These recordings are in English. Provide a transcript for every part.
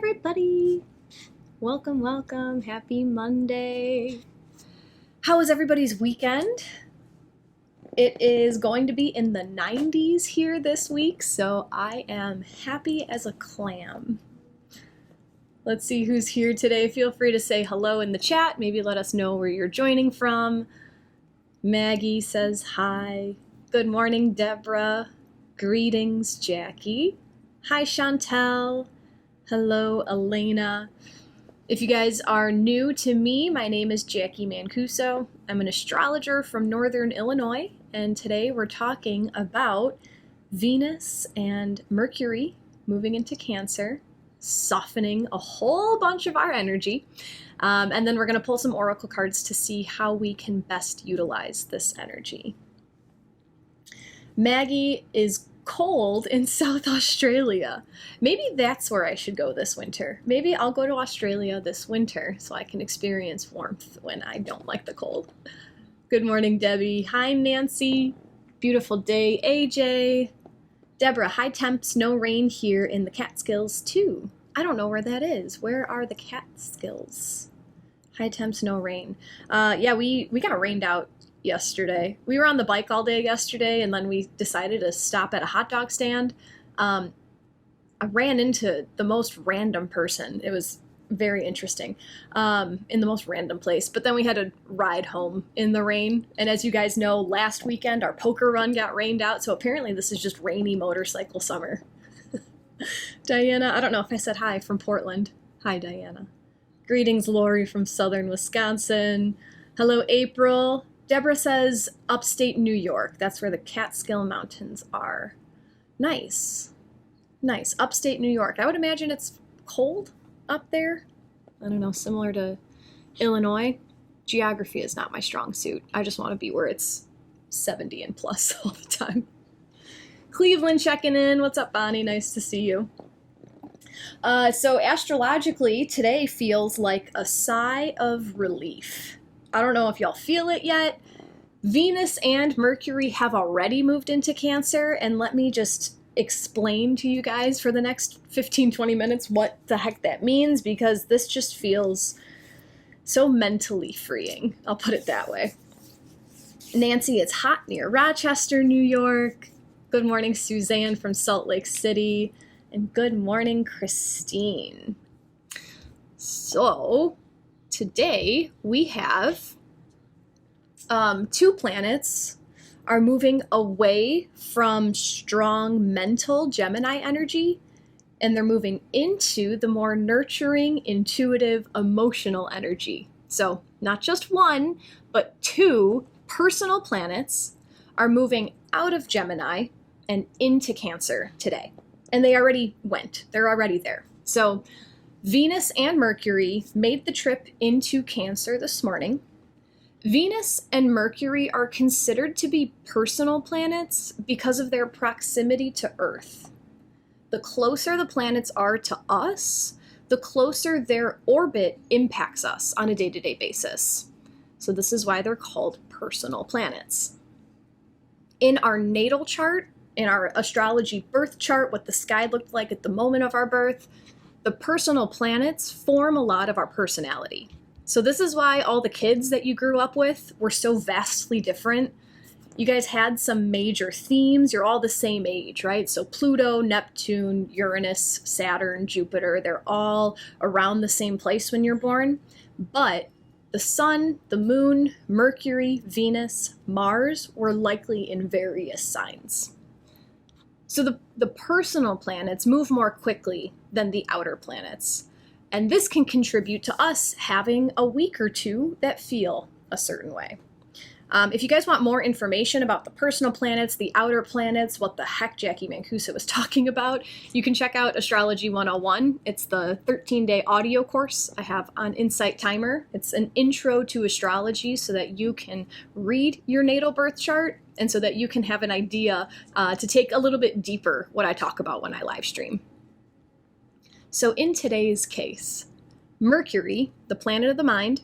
everybody. Welcome. Happy Monday. How was everybody's weekend? It is going to be in the 90s here this week, so I am happy as a clam. Let's see who's here today. Feel free to say hello in the chat. Maybe let us know where you're joining from. Maggie says hi. Good morning, Deborah. Greetings, Jackie. Hi, Chantel. Hello, Elena. If you guys are new to me, my name is Jacqui Mancuso. I'm an astrologer from Northern Illinois, and today we're talking about Venus and Mercury moving into Cancer, softening a whole bunch of our energy, and then we're going to pull some oracle cards to see how we can best utilize this energy. Maggie is cold in South Australia. Maybe that's where I should go this winter. Maybe I'll go to Australia this winter so I can experience warmth when I don't like the cold. Good morning, Debbie. Hi, Nancy. Beautiful day, AJ. Deborah, high temps, no rain here in the Catskills too. I don't know where that is. Where are the Catskills? High temps, no rain. Yeah, we got rained out yesterday. We were on the bike all day yesterday, and then we decided to stop at a hot dog stand. I ran into the most random person. It was very interesting, in the most random place. But then we had to ride home in the rain. And as you guys know, last weekend our poker run got rained out. So apparently this is just rainy motorcycle summer. Diana, I don't know if I said hi, from Portland. Hi, Diana. Greetings, Lori from Southern Wisconsin. Hello, April. Deborah says upstate New York. That's where the Catskill Mountains are. Nice. Nice. Upstate New York. I would imagine it's cold up there. I don't know, similar to Illinois. Geography is not my strong suit. I just want to be where it's 70 and plus all the time. Cleveland checking in. What's up, Bonnie? Nice to see you. So astrologically, today feels like a sigh of relief. I don't know if y'all feel it yet. Venus and Mercury have already moved into Cancer, and let me just explain to you guys for the next 15-20 minutes what the heck that means, because this just feels so mentally freeing. I'll put it that way. Nancy, it's hot near Rochester, New York. Good morning, Suzanne from Salt Lake City. And good morning, Christine. So today we have two planets are moving away from strong mental Gemini energy, and they're moving into the more nurturing, intuitive, emotional energy. So not just one, but two personal planets are moving out of Gemini and into Cancer today. And they already went. They're already there. So Venus and Mercury made the trip into Cancer this morning. Venus and Mercury are considered to be personal planets because of their proximity to Earth. The closer the planets are to us, the closer their orbit impacts us on a day-to-day basis. So this is why they're called personal planets. In our natal chart, in our astrology birth chart, what the sky looked like at the moment of our birth, the personal planets form a lot of our personality. So this is why all the kids that you grew up with were so vastly different. You guys had some major themes. You're all the same age, right? So Pluto, Neptune, Uranus, Saturn, Jupiter, they're all around the same place when you're born. But the sun, the moon, Mercury, Venus, Mars were likely in various signs. So the personal planets move more quickly than the outer planets. And this can contribute to us having a week or two that feel a certain way. If you guys want more information about the personal planets, the outer planets, what the heck Jacqui Mancuso was talking about, you can check out Astrology 101. It's the 13-day audio course I have on Insight Timer. It's an intro to astrology so that you can read your natal birth chart and so that you can have an idea to take a little bit deeper what I talk about when I live stream. So in today's case, Mercury, the planet of the mind,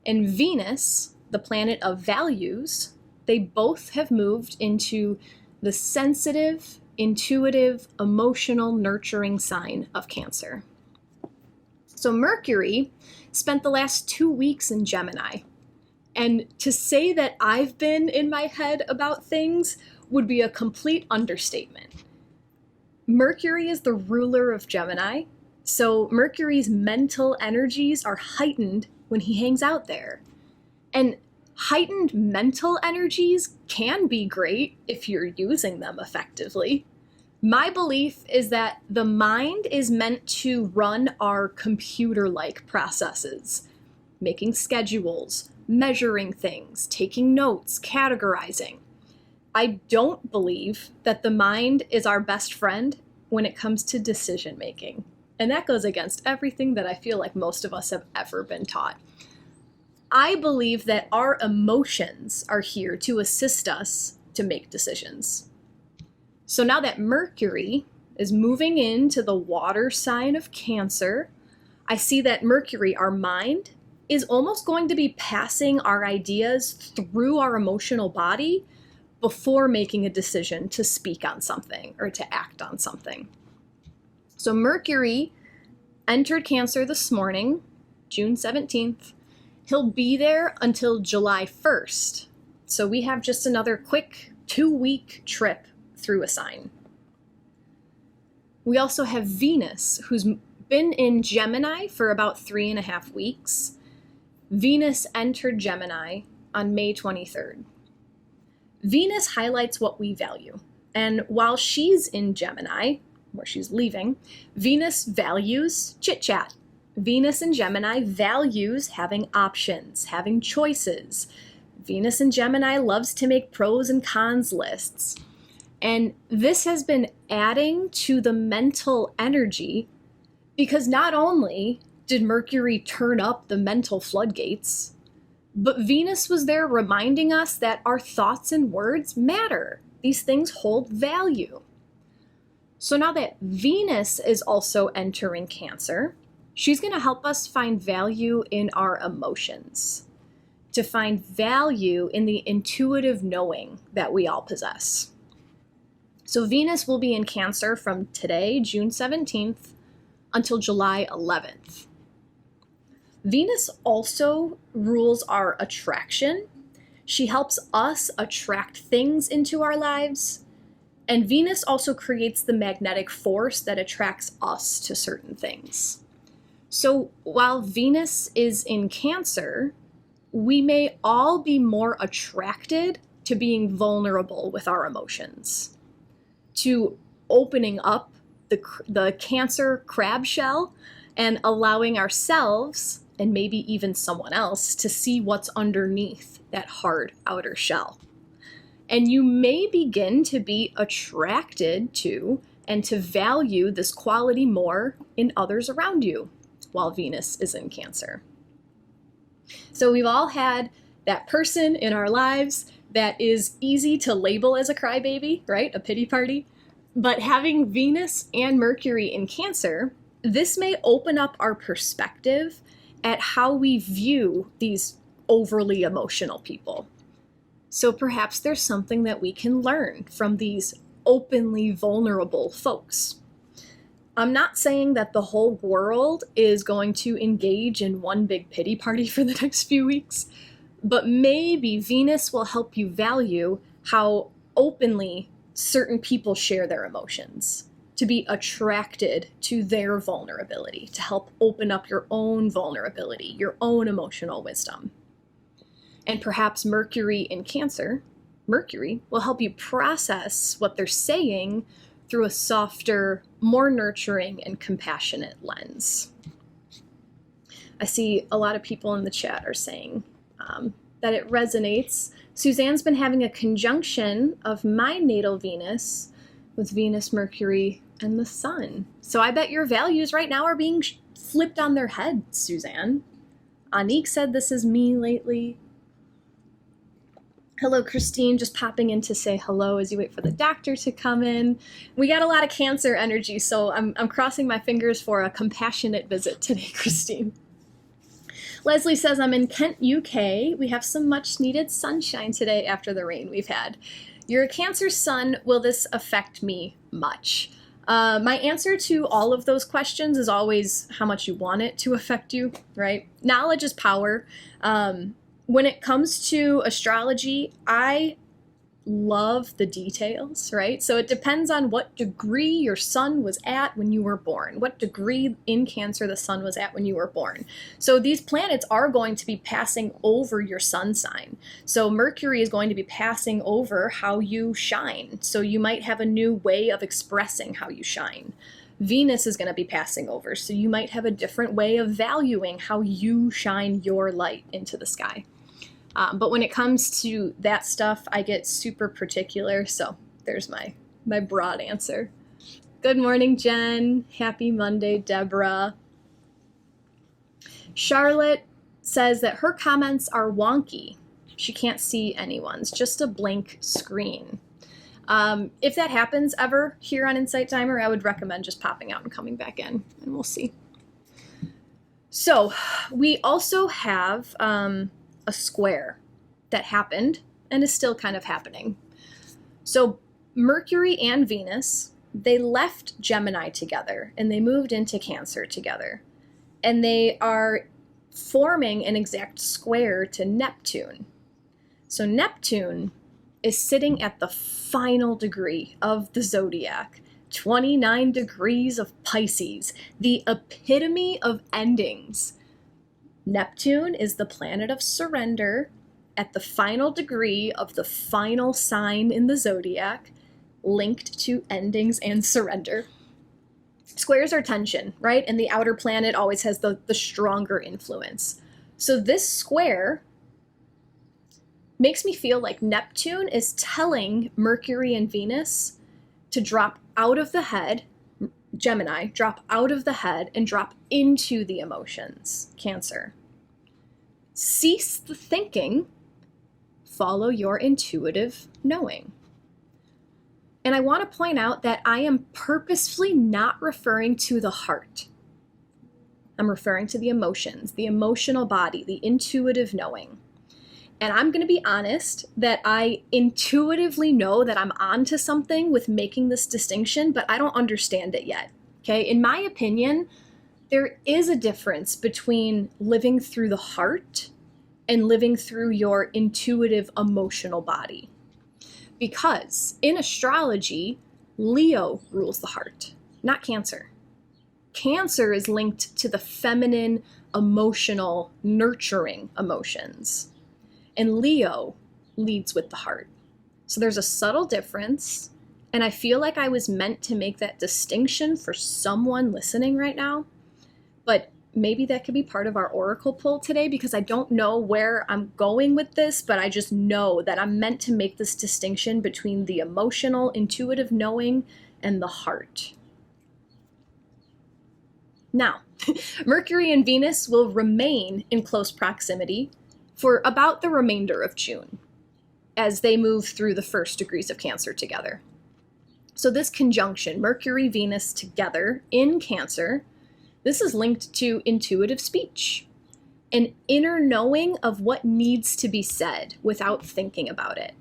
and Venus, the planet of values, they both have moved into the sensitive, intuitive, emotional, nurturing sign of Cancer. So Mercury spent the last 2 weeks in Gemini. And to say that I've been in my head about things would be a complete understatement. Mercury is the ruler of Gemini, so Mercury's mental energies are heightened when he hangs out there. And heightened mental energies can be great if you're using them effectively. My belief is that the mind is meant to run our computer-like processes, making schedules, measuring things, taking notes, categorizing. I don't believe that the mind is our best friend when it comes to decision making. And that goes against everything that I feel like most of us have ever been taught. I believe that our emotions are here to assist us to make decisions. So now that Mercury is moving into the water sign of Cancer, I see that Mercury, our mind, is almost going to be passing our ideas through our emotional body before making a decision to speak on something or to act on something. So Mercury entered Cancer this morning, June 17th. He'll be there until July 1st. So we have just another quick 2-week trip through a sign. We also have Venus, who's been in Gemini for about 3.5 weeks. Venus entered Gemini on May 23rd. Venus highlights what we value. And while she's in Gemini, where she's leaving, Venus values chit-chat. Venus in Gemini values having options, having choices. Venus in Gemini loves to make pros and cons lists. And this has been adding to the mental energy because not only did Mercury turn up the mental floodgates, but Venus was there reminding us that our thoughts and words matter. These things hold value. So now that Venus is also entering Cancer, she's going to help us find value in our emotions, to find value in the intuitive knowing that we all possess. So Venus will be in Cancer from today, June 17th, until July 11th. Venus also rules our attraction. She helps us attract things into our lives. And Venus also creates the magnetic force that attracts us to certain things. So while Venus is in Cancer, we may all be more attracted to being vulnerable with our emotions, to opening up the Cancer crab shell and allowing ourselves, and maybe even someone else, to see what's underneath that hard outer shell. And you may begin to be attracted to and to value this quality more in others around you while Venus is in Cancer. So we've all had that person in our lives that is easy to label as a crybaby, right? A pity party. But having Venus and Mercury in Cancer, this may open up our perspective at how we view these overly emotional people. So perhaps there's something that we can learn from these openly vulnerable folks. I'm not saying that the whole world is going to engage in one big pity party for the next few weeks, but maybe Venus will help you value how openly certain people share their emotions, to be attracted to their vulnerability, to help open up your own vulnerability, your own emotional wisdom. And perhaps Mercury in Cancer, Mercury will help you process what they're saying through a softer, more nurturing and compassionate lens. I see a lot of people in the chat are saying that it resonates. Suzanne's been having a conjunction of my natal Venus with Venus, Mercury, and the Sun. So I bet your values right now are being flipped on their head, Suzanne. Anique said this is me lately. Hello, Christine, just popping in to say hello as you wait for the doctor to come in. We got a lot of Cancer energy, so I'm crossing my fingers for a compassionate visit today, Christine. Leslie says, I'm in Kent, UK. We have some much needed sunshine today after the rain we've had. You're a Cancer sun. Will this affect me much? My answer to all of those questions is always how much you want it to affect you, right? Knowledge is power. When it comes to astrology, I love the details, right? So it depends on what degree your sun was at when you were born, what degree in Cancer the sun was at when you were born. So these planets are going to be passing over your sun sign. So Mercury is going to be passing over how you shine. So you might have a new way of expressing how you shine. Venus is going to be passing over. So you might have a different way of valuing how you shine your light into the sky. But when it comes to that stuff, I get super particular. So there's my broad answer. Good morning, Jen. Happy Monday, Deborah. Charlotte says that her comments are wonky. She can't see anyone's, just a blank screen. If that happens ever here on Insight Timer, I would recommend just popping out and coming back in, and we'll see. So we also have a square that happened and is still kind of happening. So Mercury and Venus, they left Gemini together and they moved into Cancer together. And they are forming an exact square to Neptune. So Neptune is sitting at the final degree of the zodiac, 29 degrees of Pisces, the epitome of endings. Neptune is the planet of surrender at the final degree of the final sign in the zodiac, linked to endings and surrender. Squares are tension, right? And the outer planet always has the stronger influence. So this square makes me feel like Neptune is telling Mercury and Venus to drop out of the head, Gemini, drop out of the head and drop into the emotions, Cancer. Cease the thinking, follow your intuitive knowing. And I want to point out that I am purposefully not referring to the heart. I'm referring to the emotions, the emotional body, the intuitive knowing. And I'm going to be honest that I intuitively know that I'm onto something with making this distinction, but I don't understand it yet. Okay, in my opinion, there is a difference between living through the heart and living through your intuitive emotional body. Because in astrology, Leo rules the heart, not Cancer. Cancer is linked to the feminine, emotional, nurturing emotions. And Leo leads with the heart. So there's a subtle difference. And I feel like I was meant to make that distinction for someone listening right now. But maybe that could be part of our oracle pull today, because I don't know where I'm going with this, but I just know that I'm meant to make this distinction between the emotional, intuitive knowing and the heart. Now, Mercury and Venus will remain in close proximity for about the remainder of June as they move through the first degrees of Cancer together. So this conjunction, Mercury, Venus together in Cancer, this is linked to intuitive speech, an inner knowing of what needs to be said without thinking about it.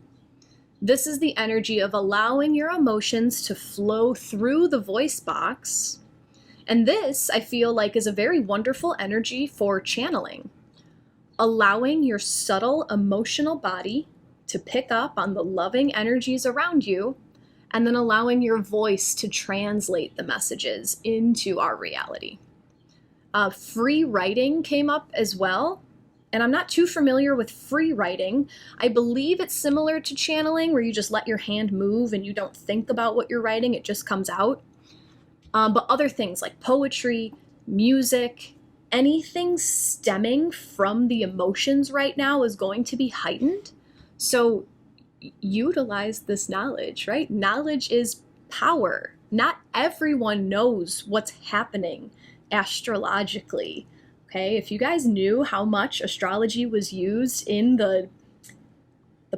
This is the energy of allowing your emotions to flow through the voice box. And this, I feel like, is a very wonderful energy for channeling, allowing your subtle emotional body to pick up on the loving energies around you, and then allowing your voice to translate the messages into our reality. Free writing came up as well, and I'm not too familiar with free writing. I believe it's similar to channeling, where you just let your hand move and you don't think about what you're writing, it just comes out. But other things like poetry, music, anything stemming from the emotions right now is going to be heightened. So utilize this knowledge, right? Knowledge is power. Not everyone knows what's happening astrologically. Okay, if you guys knew how much astrology was used in the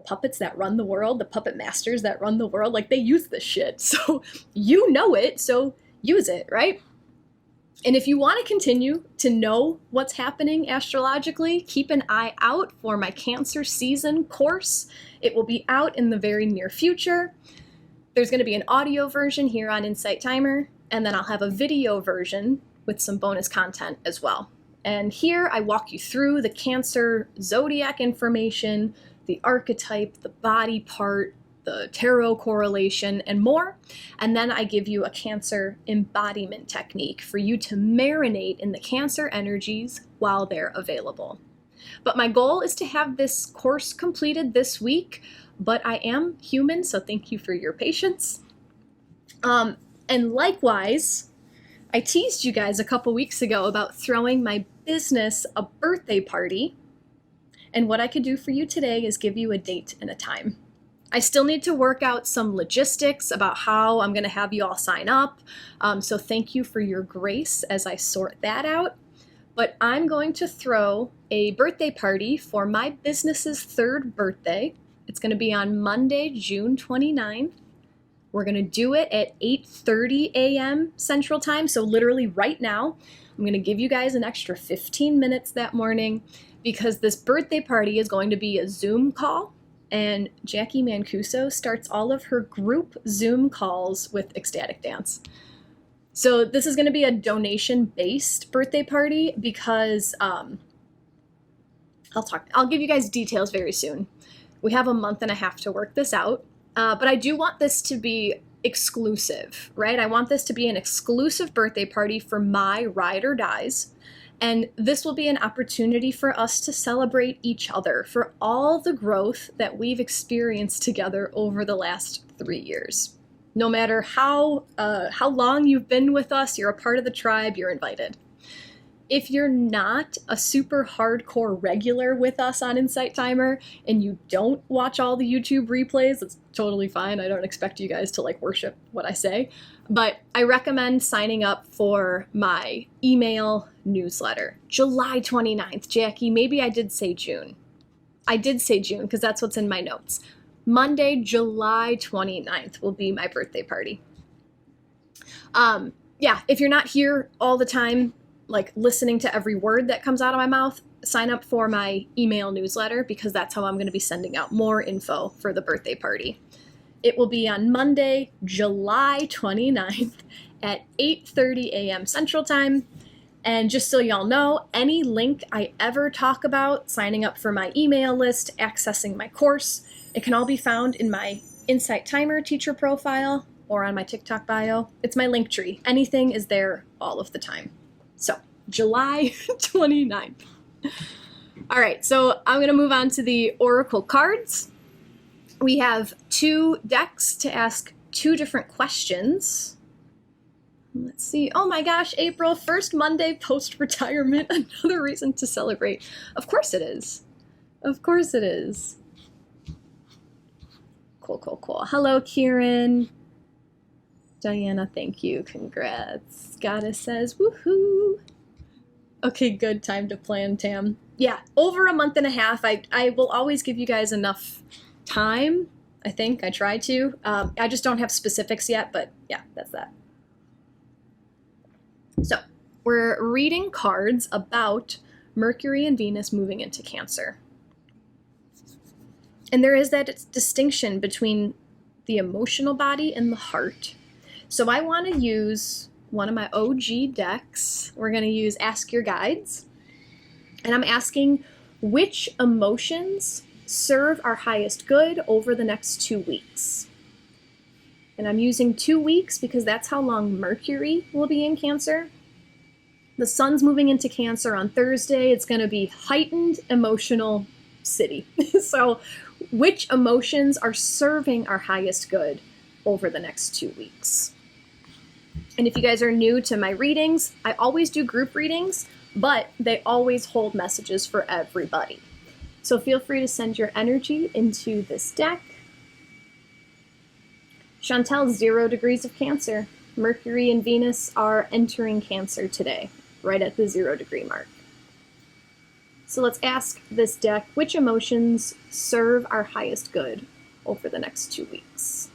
puppets that run the world, the puppet masters that run the world, like, they use this shit. So you know it, so use it, right? And if you want to continue to know what's happening astrologically, keep an eye out for my Cancer season course. It will be out in the very near future. There's going to be an audio version here on Insight Timer, and then I'll have a video version with some bonus content as well. And here I walk you through the Cancer zodiac information, the archetype, the body part, the tarot correlation, and more. And then I give you a Cancer embodiment technique for you to marinate in the Cancer energies while they're available. But my goal is to have this course completed this week, but I am human, so thank you for your patience. And likewise, I teased you guys a couple weeks ago about throwing my business a birthday party, and what I could do for you today is give you a date and a time. I still need to work out some logistics about how I'm going to have you all sign up, so thank you for your grace as I sort that out. But I'm going to throw a birthday party for my business's 3rd birthday. It's going to be on Monday, June 29th. We're going to do it at 8:30 a.m. Central Time, so literally right now. I'm going to give you guys an extra 15 minutes that morning because this birthday party is going to be a Zoom call, and Jacqui Mancuso starts all of her group Zoom calls with ecstatic dance. So this is going to be a donation-based birthday party because I'll give you guys details very soon. We have a month and a half to work this out, but I do want this to be exclusive, right? I want this to be an exclusive birthday party for my ride or dies, and this will be an opportunity for us to celebrate each other for all the growth that we've experienced together over the last 3 years. No matter how long you've been with us, you're a part of the tribe, you're invited. If you're not a super hardcore regular with us on Insight Timer and you don't watch all the YouTube replays, that's totally fine. I don't expect you guys to like worship what I say, but I recommend signing up for my email newsletter. July 29th, Jacqui, maybe I did say June. I did say June because that's what's in my notes. Monday, July 29th will be my birthday party. Yeah, if you're not here all the time, like listening to every word that comes out of my mouth, sign up for my email newsletter because that's how I'm going to be sending out more info for the birthday party. It will be on Monday, July 29th at 8:30 a.m. Central Time. And just so y'all know, any link I ever talk about, signing up for my email list, accessing my course, it can all be found in my Insight Timer teacher profile or on my TikTok bio. It's my link tree. Anything is there all of the time. So, July 29th. All right, so I'm going to move on to the Oracle cards. We have 2 decks to ask 2 different questions. Let's see. Oh my gosh, April, first Monday post-retirement. Another reason to celebrate. Of course it is. Of course it is. Cool. Hello, Kieran. Diana, thank you. Congrats. Goddess says, woohoo. Okay, good. Time to plan, Tam. Yeah, over a month and a half. I will always give you guys enough time. I think I try to. I just don't have specifics yet, but yeah, that's that. So, we're reading cards about Mercury and Venus moving into Cancer. And there is that distinction between the emotional body and the heart. So I want to use one of my OG decks. We're going to use Ask Your Guides. And I'm asking which emotions serve our highest good over the next 2 weeks. And I'm using 2 weeks because that's how long Mercury will be in Cancer. The sun's moving into Cancer on Thursday. It's going to be heightened emotional city. So which emotions are serving our highest good over the next 2 weeks? And if you guys are new to my readings, I always do group readings, but they always hold messages for everybody. So feel free to send your energy into this deck. Chantel, 0 degrees of Cancer. Mercury and Venus are entering Cancer today, right at the 0 degree mark. So let's ask this deck, which emotions serve our highest good over the next 2 weeks?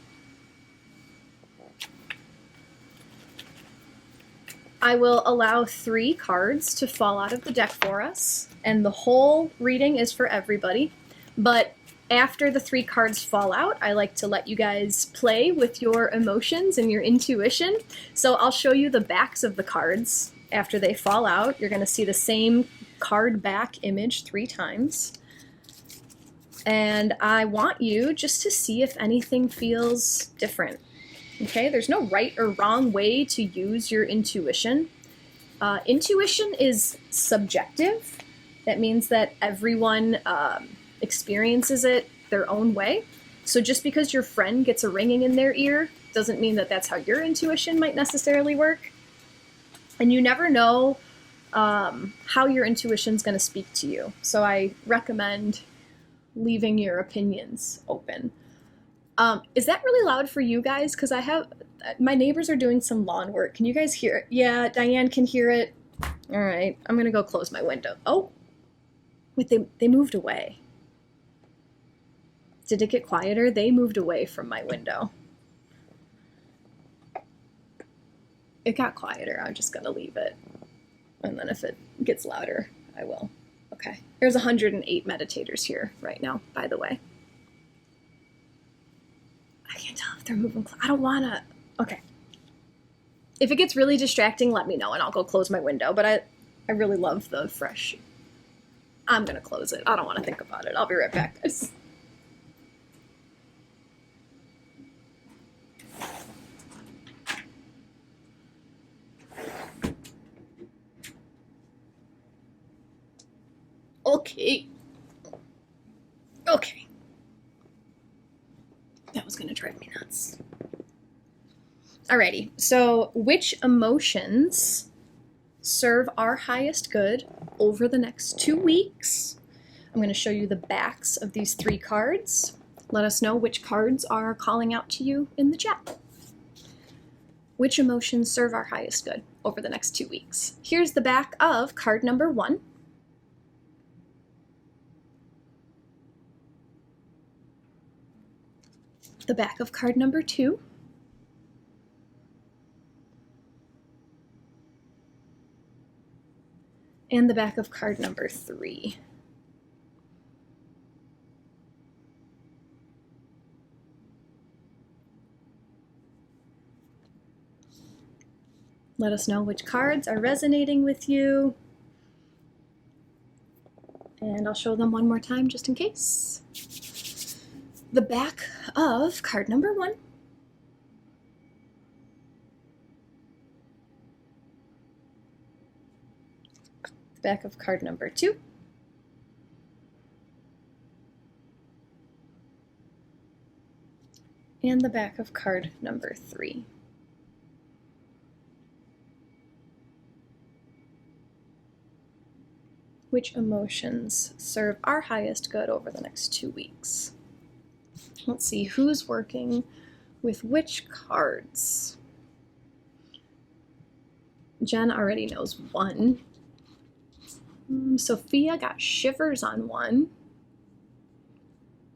I will allow 3 cards to fall out of the deck for us, and the whole reading is for everybody, but After the 3 cards fall out, I like to let you guys play with your emotions and your intuition. So I'll show you the backs of the cards after they fall out. You're going to see the same card back image 3 times. And I want you just to see if anything feels different. Okay, there's no right or wrong way to use your intuition. Intuition is subjective. That means that everyone experiences it their own way. So just because your friend gets a ringing in their ear doesn't mean that that's how your intuition might necessarily work. And you never know how your intuition's going to speak to you. So I recommend leaving your opinions open. Is that really loud for you guys? Because my neighbors are doing some lawn work. Can you guys hear it? Yeah, Diane can hear it. All right, I'm going to go close my window. Oh, wait, they moved away. Did it get quieter? They moved away from my window. It got quieter. I'm just going to leave it. And then if it gets louder, I will. Okay. There's 108 meditators here right now, by the way. I can't tell if they're moving. I don't want to. Okay. If it gets really distracting, let me know and I'll go close my window. But I really love the fresh. I'm going to close it. I don't want to think about it. I'll be right back, guys. Okay. Okay. That was going to drive me nuts. Alrighty, so which emotions serve our highest good over the next 2 weeks? I'm going to show you the backs of these 3 cards. Let us know which cards are calling out to you in the chat. Which emotions serve our highest good over the next 2 weeks? Here's the back of card number 1. The back of card number 2. And the back of card number 3. Let us know which cards are resonating with you. And I'll show them one more time just in case. The back of card number 1. The back of card number 2. And the back of card number 3. Which emotions serve our highest good over the next 2 weeks? Let's see who's working with which cards. Jen already knows 1. Sophia got shivers on 1.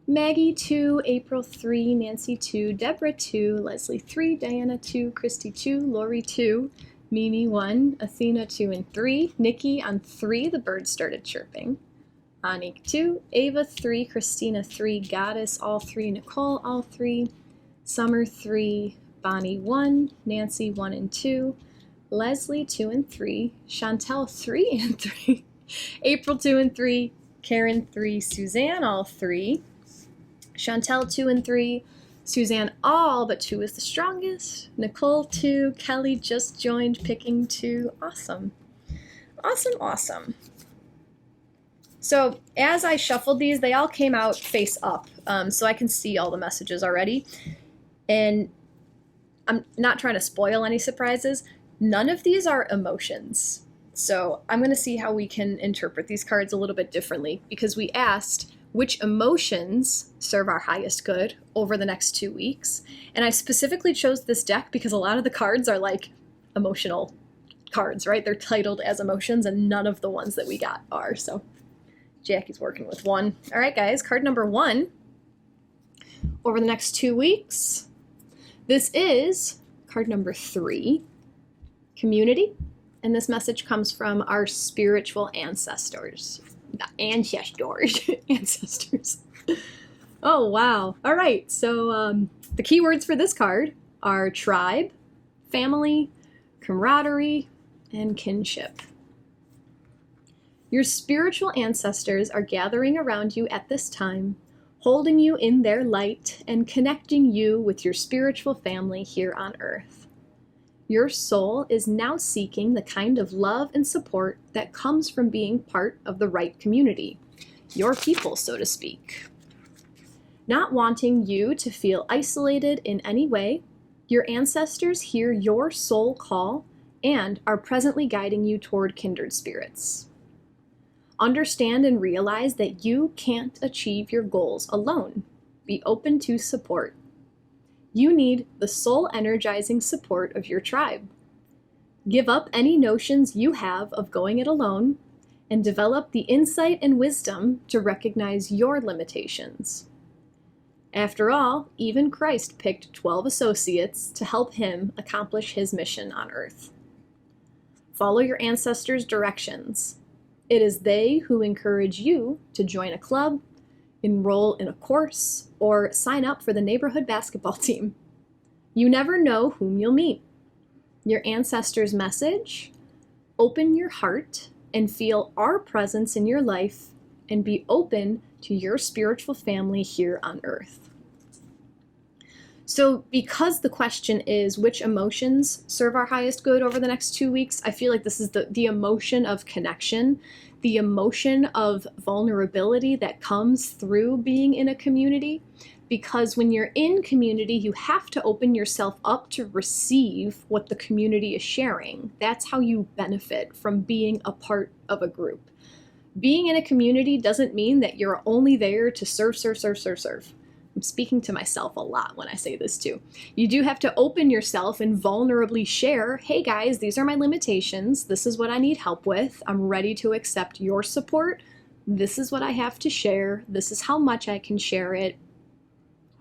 Maggie 2, April 3, Nancy 2, Deborah 2, Leslie 3, Diana 2, Christy 2, Lori 2, Mimi 1, Athena 2 and 3, Nikki on 3, the bird started chirping. Anik 2, Ava 3, Christina 3, Goddess all 3, Nicole all 3, Summer 3, Bonnie 1, Nancy 1 and 2, Leslie 2 and 3, Chantel 3 and 3, April 2 and 3, Karen 3, Suzanne all 3, Chantel 2 and 3, Suzanne all but 2 is the strongest, Nicole 2, Kelly just joined picking 2. Awesome. Awesome, awesome. So as I shuffled these, they all came out face up, so I can see all the messages already. And I'm not trying to spoil any surprises. None of these are emotions. So I'm going to see how we can interpret these cards a little bit differently, because we asked which emotions serve our highest good over the next 2 weeks. And I specifically chose this deck because a lot of the cards are like emotional cards, right? They're titled as emotions, and none of the ones that we got are. So Jacqui's working with 1. All right, guys, card number 1 over the next 2 weeks. This is card number 3, community. And this message comes from our spiritual ancestors. Ancestors. Oh, wow. All right. So the keywords for this card are tribe, family, camaraderie, and kinship. Your spiritual ancestors are gathering around you at this time, holding you in their light and connecting you with your spiritual family here on Earth. Your soul is now seeking the kind of love and support that comes from being part of the right community, your people, so to speak. Not wanting you to feel isolated in any way, your ancestors hear your soul call and are presently guiding you toward kindred spirits. Understand and realize that you can't achieve your goals alone. Be open to support. You need the soul energizing support of your tribe. Give up any notions you have of going it alone and develop the insight and wisdom to recognize your limitations. After all, even Christ picked 12 associates to help him accomplish his mission on earth. Follow your ancestors' directions. It is they who encourage you to join a club, enroll in a course, or sign up for the neighborhood basketball team. You never know whom you'll meet. Your ancestors' message: open your heart and feel our presence in your life and be open to your spiritual family here on earth. So because the question is which emotions serve our highest good over the next 2 weeks, I feel like this is the emotion of connection, the emotion of vulnerability that comes through being in a community. Because when you're in community, you have to open yourself up to receive what the community is sharing. That's how you benefit from being a part of a group. Being in a community doesn't mean that you're only there to serve. I'm speaking to myself a lot when I say this too. You do have to open yourself and vulnerably share, hey guys, these are my limitations. This is what I need help with. I'm ready to accept your support. This is what I have to share. This is how much I can share it.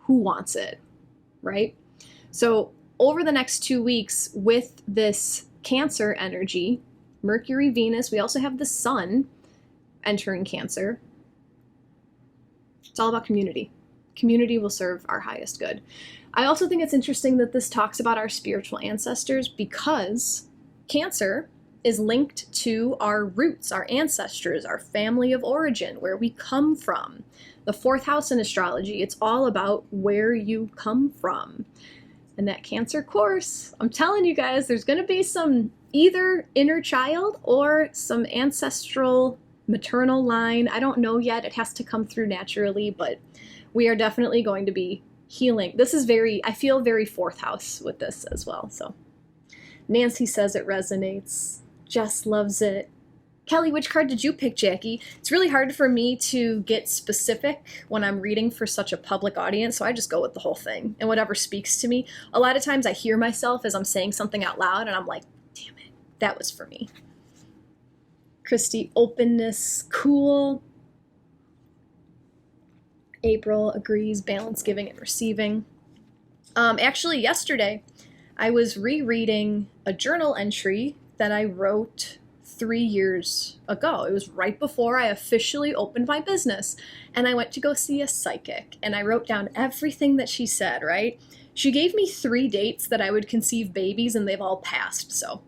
Who wants it, right? So over the next 2 weeks with this Cancer energy, Mercury, Venus, we also have the Sun entering Cancer. It's all about community. Community will serve our highest good. I also think it's interesting that this talks about our spiritual ancestors because Cancer is linked to our roots, our ancestors, our family of origin, where we come from. The 4th house in astrology, it's all about where you come from. And that Cancer course, I'm telling you guys, there's going to be some either inner child or some ancestral maternal line. I don't know yet. It has to come through naturally, but we are definitely going to be healing. This is I feel very 4th house with this as well. So Nancy says it resonates. Jess loves it. Kelly, which card did you pick, Jacqui? It's really hard for me to get specific when I'm reading for such a public audience, so I just go with the whole thing and whatever speaks to me. A lot of times I hear myself as I'm saying something out loud and I'm like, damn it, that was for me. Christy, openness, cool. April agrees, balance, giving and receiving. Actually, yesterday I was rereading a journal entry that I wrote 3 years ago. It was right before I officially opened my business, and I went to go see a psychic, and I wrote down everything that she said, right? She gave me 3 dates that I would conceive babies, and they've all passed, so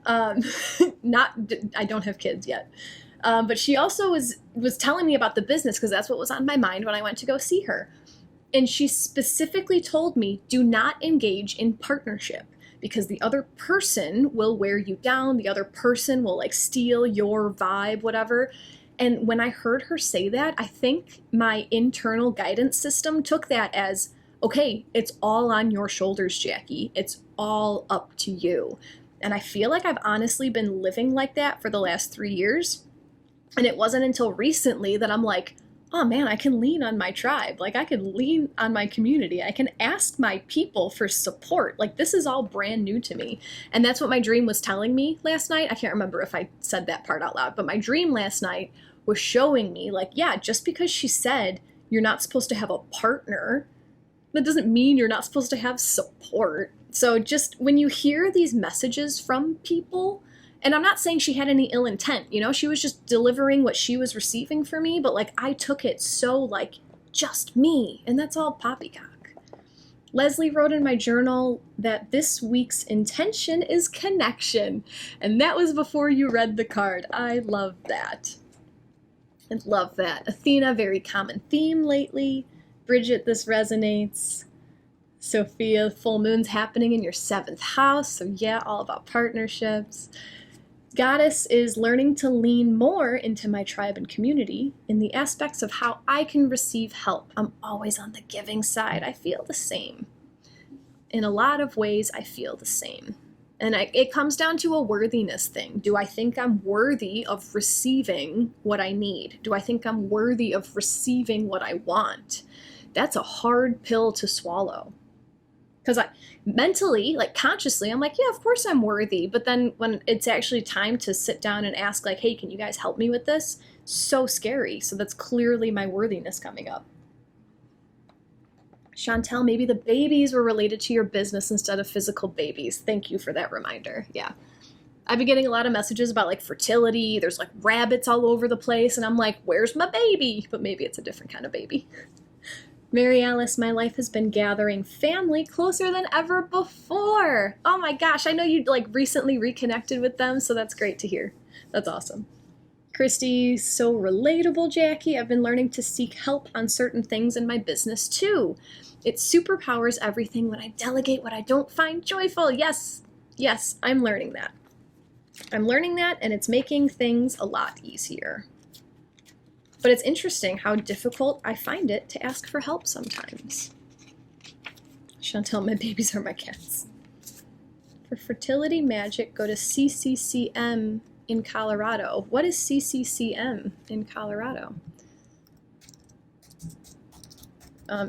I don't have kids yet. But she also was telling me about the business because that's what was on my mind when I went to go see her. And she specifically told me, do not engage in partnership because the other person will wear you down. The other person will like steal your vibe, whatever. And when I heard her say that, I think my internal guidance system took that as, okay, it's all on your shoulders, Jacqui. It's all up to you. And I feel like I've honestly been living like that for the last 3 years. And it wasn't until recently that I'm like, oh man, I can lean on my tribe. Like I can lean on my community. I can ask my people for support. Like this is all brand new to me. And that's what my dream was telling me last night. I can't remember if I said that part out loud, but my dream last night was showing me like, yeah, just because she said you're not supposed to have a partner, that doesn't mean you're not supposed to have support. So just when you hear these messages from people, and I'm not saying she had any ill intent, you know, she was just delivering what she was receiving for me, but like I took it so like, just me, and that's all poppycock. Leslie wrote in my journal that this week's intention is connection, and that was before you read the card. I love that. I love that. Athena, very common theme lately. Bridget, this resonates. Sophia, full moon's happening in your 7th house, so yeah, all about partnerships. Goddess is learning to lean more into my tribe and community in the aspects of how I can receive help. I'm always on the giving side. I feel the same. In a lot of ways, I feel the same. And it comes down to a worthiness thing. Do I think I'm worthy of receiving what I need? Do I think I'm worthy of receiving what I want? That's a hard pill to swallow. Because I mentally, like consciously, I'm like, yeah, of course I'm worthy. But then when it's actually time to sit down and ask, like, hey, can you guys help me with this? So scary. So that's clearly my worthiness coming up. Chantel, maybe the babies were related to your business instead of physical babies. Thank you for that reminder. Yeah. I've been getting a lot of messages about like fertility. There's like rabbits all over the place. And I'm like, where's my baby? But maybe it's a different kind of baby. Mary Alice, my life has been gathering family closer than ever before. Oh my gosh, I know you like recently reconnected with them, so that's great to hear. That's awesome. Christy, so relatable, Jackie. I've been learning to seek help on certain things in my business too. It superpowers everything when I delegate what I don't find joyful. Yes, I'm learning that. I'm learning that, and it's making things a lot easier. But it's interesting how difficult I find it to ask for help sometimes. Chantel, my babies are my cats. For fertility magic, go to CCCM in Colorado. What is CCCM in Colorado?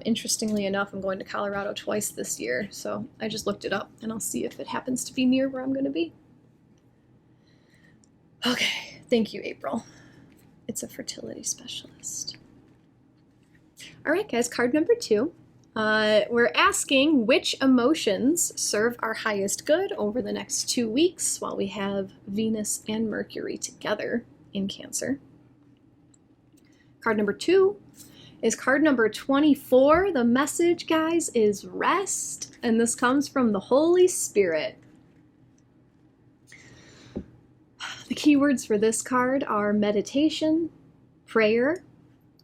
Interestingly enough, I'm going to Colorado twice this year, so I just looked it up, and I'll see if it happens to be near where I'm going to be. Okay, thank you, April. It's a fertility specialist. All right, guys, card number 2. We're asking which emotions serve our highest good over the next 2 weeks while we have Venus and Mercury together in Cancer. Card number 2 is card number 24. The message, guys, is rest, and this comes from the Holy Spirit. The keywords for this card are meditation, prayer,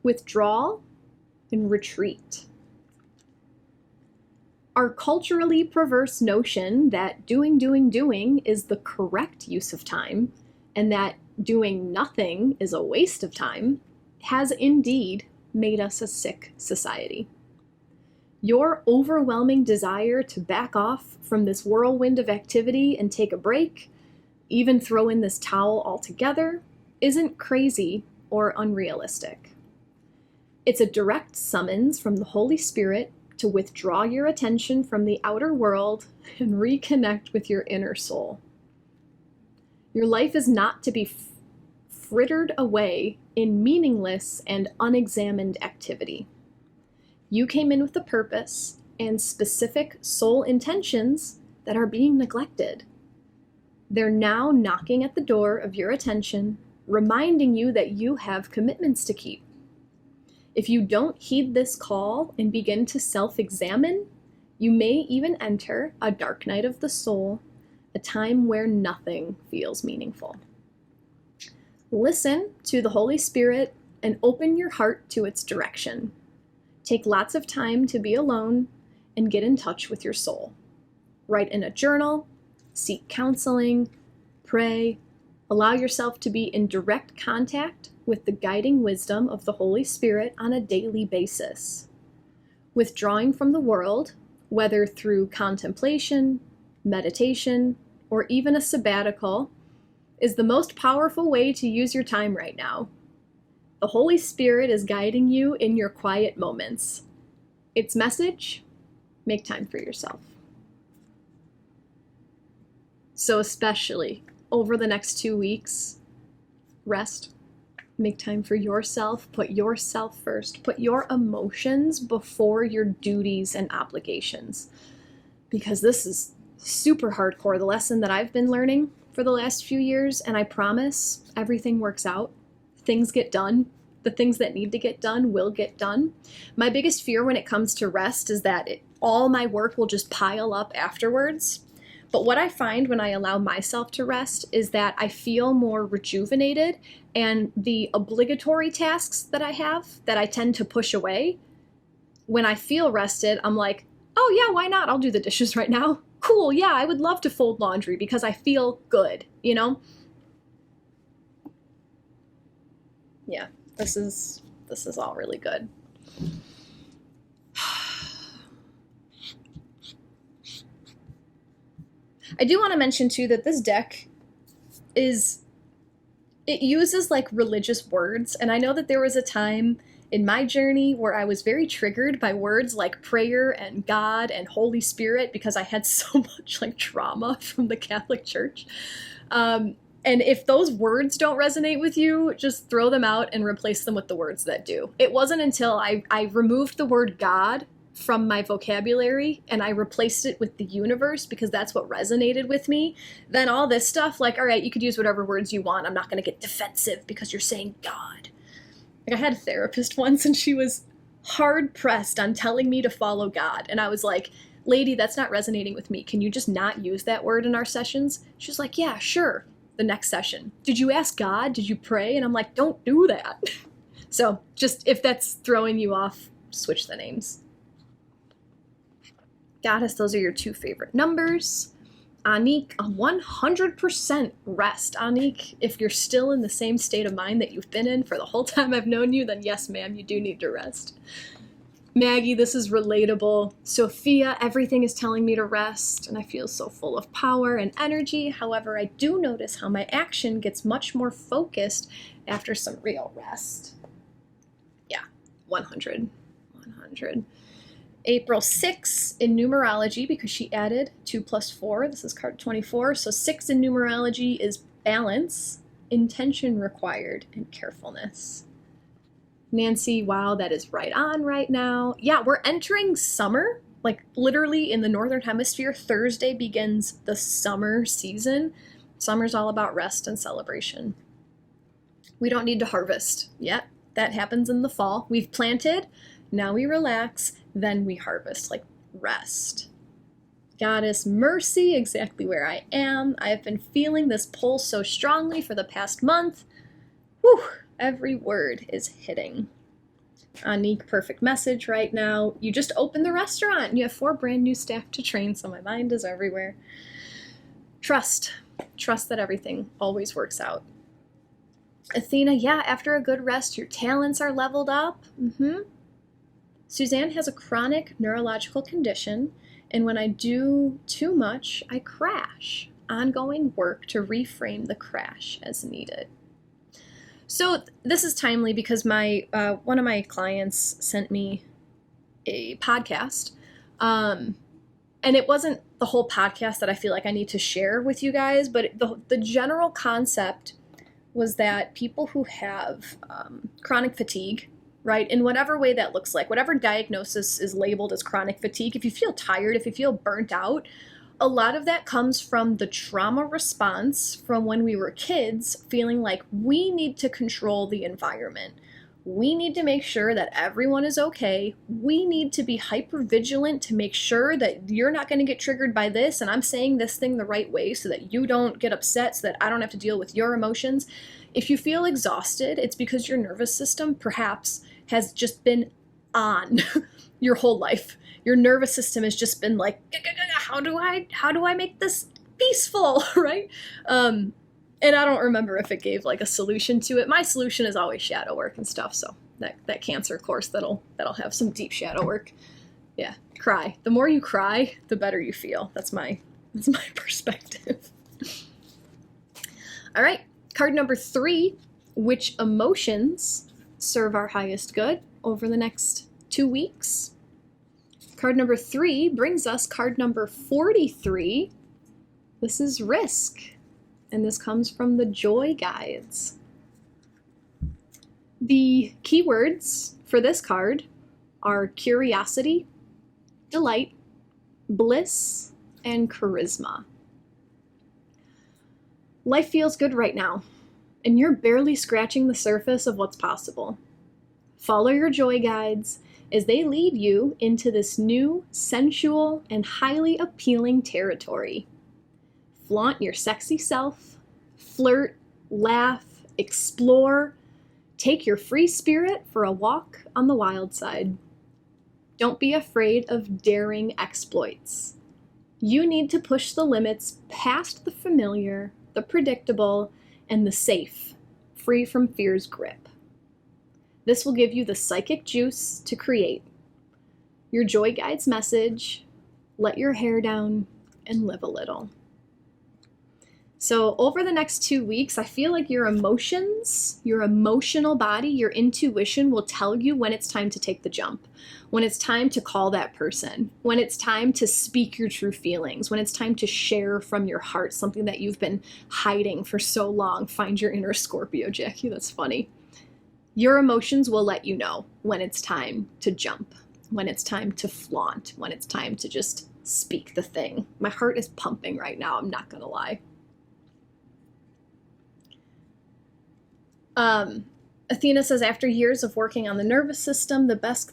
withdrawal, and retreat. Our culturally perverse notion that doing is the correct use of time, and that doing nothing is a waste of time, has indeed made us a sick society. Your overwhelming desire to back off from this whirlwind of activity and take a break, even throw in this towel altogether, isn't crazy or unrealistic. It's a direct summons from the Holy Spirit to withdraw your attention from the outer world and reconnect with your inner soul. Your life is not to be frittered away in meaningless and unexamined activity. You came in with a purpose and specific soul intentions that are being neglected. They're now knocking at the door of your attention, reminding you that you have commitments to keep. If you don't heed this call and begin to self-examine, you may even enter a dark night of the soul, a time where nothing feels meaningful. Listen to the Holy Spirit and open your heart to its direction. Take lots of time to be alone and get in touch with your soul. Write in a journal, seek counseling, pray, allow yourself to be in direct contact with the guiding wisdom of the Holy Spirit on a daily basis. Withdrawing from the world, whether through contemplation, meditation, or even a sabbatical, is the most powerful way to use your time right now. The Holy Spirit is guiding you in your quiet moments. Its message: make time for yourself. So especially over the next 2 weeks, rest, make time for yourself, put yourself first, put your emotions before your duties and obligations. Because this is super hardcore, the lesson that I've been learning for the last few years, and I promise everything works out. Things get done. The things that need to get done will get done. My biggest fear when it comes to rest is that all my work will just pile up afterwards. But what I find when I allow myself to rest is that I feel more rejuvenated, and the obligatory tasks that I have that I tend to push away, when I feel rested, I'm like, oh yeah, why not? I'll do the dishes right now. Cool, yeah, I would love to fold laundry because I feel good, you know? Yeah, this is all really good. I do want to mention too that this deck it uses like religious words, and I know that there was a time in my journey where I was very triggered by words like prayer and God and Holy Spirit because I had so much like trauma from the Catholic Church. And if those words don't resonate with you, just throw them out and replace them with the words that do. It wasn't until I removed the word God from my vocabulary and I replaced it with the universe because that's what resonated with me. Then all this stuff, like, all right, you could use whatever words you want. I'm not going to get defensive because you're saying God. Like, I had a therapist once and she was hard pressed on telling me to follow God. And I was like, lady, that's not resonating with me. Can you just not use that word in our sessions? She's like, yeah, sure. The next session. Did you ask God? Did you pray? And I'm like, don't do that. So just if that's throwing you off, switch the names. Goddess, those are your two favorite numbers. Anik, 100% rest. Anik, if you're still in the same state of mind that you've been in for the whole time I've known you, then yes, ma'am, you do need to rest. Maggie, this is relatable. Sophia, everything is telling me to rest, and I feel so full of power and energy. However, I do notice how my action gets much more focused after some real rest. Yeah, 100. April 6 in numerology, because she added 2 plus 4. This is card 24. So 6 in numerology is balance, intention required, and carefulness. Nancy, wow, that is right on right now. Yeah, we're entering summer. Like literally in the Northern Hemisphere, Thursday begins the summer season. Summer's all about rest and celebration. We don't need to harvest yet. That happens in the fall. We've planted, now we relax, then we harvest, like rest. Goddess Mercy, exactly where I am. I have been feeling this pull so strongly for the past month. Whew, every word is hitting. Anik, perfect message right now. You just opened the restaurant and you have 4 brand new staff to train, so my mind is everywhere. Trust that everything always works out. Athena, yeah, after a good rest, your talents are leveled up. Suzanne has a chronic neurological condition, and when I do too much, I crash. Ongoing work to reframe the crash as needed. So this is timely because my one of my clients sent me a podcast, and it wasn't the whole podcast that I feel like I need to share with you guys, but the general concept was that people who have chronic fatigue, right, in whatever way that looks like, whatever diagnosis is labeled as chronic fatigue, if you feel tired, if you feel burnt out, a lot of that comes from the trauma response from when we were kids, feeling like we need to control the environment. We need to make sure that everyone is okay. We need to be hypervigilant to make sure that you're not going to get triggered by this, and I'm saying this thing the right way so that you don't get upset, so that I don't have to deal with your emotions. If you feel exhausted, it's because your nervous system perhaps has just been on your whole life. Your nervous system has just been like, how do I make this peaceful, right? And I don't remember if it gave like a solution to it. My solution is always shadow work and stuff. So that cancer course that'll have some deep shadow work. Yeah, cry. The more you cry, the better you feel. That's my perspective. All right, card number 3. Which emotions serve our highest good over the next 2 weeks? Card number 3 brings us card number 43. This is risk, and this comes from the Joy Guides. The keywords for this card are curiosity, delight, bliss, and charisma. Life feels good right now, and you're barely scratching the surface of what's possible. Follow your joy guides as they lead you into this new, sensual, and highly appealing territory. Flaunt your sexy self, flirt, laugh, explore, take your free spirit for a walk on the wild side. Don't be afraid of daring exploits. You need to push the limits past the familiar, the predictable, and the safe, free from fear's grip. This will give you the psychic juice to create. Your joy guide's message: let your hair down and live a little. So over the next 2 weeks, I feel like your emotions, your emotional body, your intuition will tell you when it's time to take the jump, when it's time to call that person, when it's time to speak your true feelings, when it's time to share from your heart something that you've been hiding for so long. Find your inner Scorpio, Jacqui. That's funny. Your emotions will let you know when it's time to jump, when it's time to flaunt, when it's time to just speak the thing. My heart is pumping right now, I'm not gonna lie. Athena says, after years of working on the nervous system, the best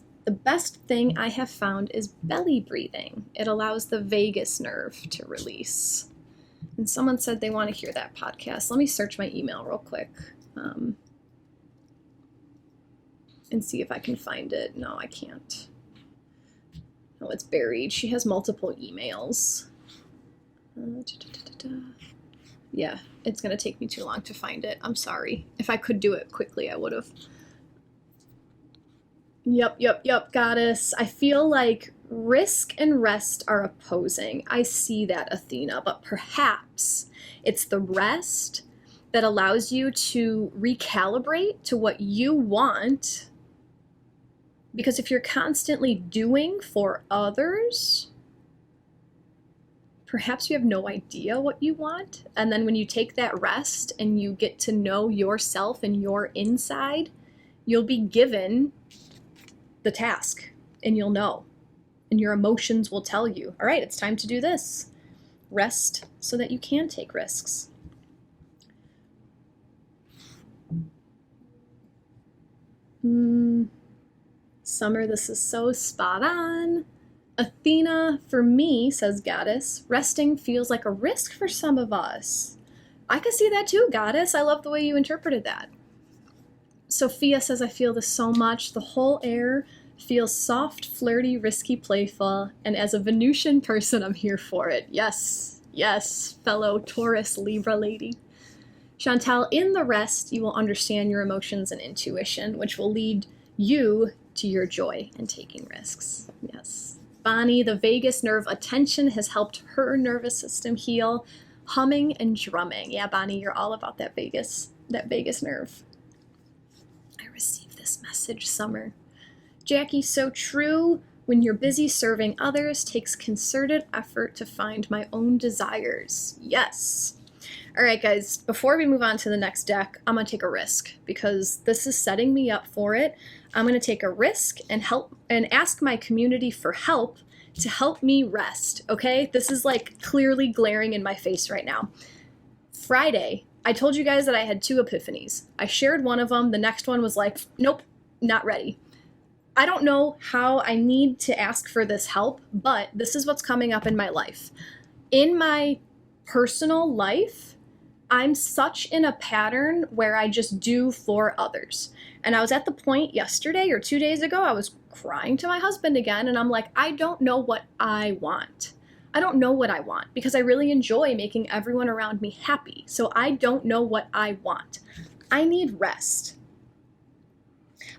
thing I have found is belly breathing. It allows the vagus nerve to release. And someone said they want to hear that podcast. Let me search my email real quick and see if I can find it. No, I can't. No, it's buried. She has multiple emails. Yeah, it's going to take me too long to find it. I'm sorry. If I could do it quickly, I would have. Yep, goddess. I feel like risk and rest are opposing. I see that, Athena, but perhaps it's the rest that allows you to recalibrate to what you want. Because if you're constantly doing for others, perhaps you have no idea what you want. And then when you take that rest and you get to know yourself and your inside, you'll be given the task and you'll know. And your emotions will tell you, all right, it's time to do this. Rest so that you can take risks. Summer, this is so spot on. Athena, for me, says Goddess, resting feels like a risk for some of us. I could see that too, Goddess. I love the way you interpreted that. Sophia says, I feel this so much. The whole air feels soft, flirty, risky, playful, and as a Venusian person, I'm here for it. Yes, fellow Taurus Libra lady. Chantal, in the rest, you will understand your emotions and intuition, which will lead you to your joy and taking risks. Yes. Bonnie, the vagus nerve attention has helped her nervous system heal. Humming and drumming. Yeah, Bonnie, you're all about that vagus nerve. I received this message, Summer. Jacqui, so true. When you're busy serving others, takes concerted effort to find my own desires. Yes. All right, guys, before we move on to the next deck, I'm going to take a risk because this is setting me up for it. I'm going to take a risk and ask my community for help to help me rest, okay? This is like clearly glaring in my face right now. Friday, I told you guys that I had 2 epiphanies. I shared one of them. The next one was like, nope, not ready. I don't know how I need to ask for this help, but this is what's coming up in my life. In my personal life, I'm such in a pattern where I just do for others. And I was at the point yesterday or 2 days ago, I was crying to my husband again. And I'm like, I don't know what I want. I don't know what I want because I really enjoy making everyone around me happy. So I don't know what I want. I need rest.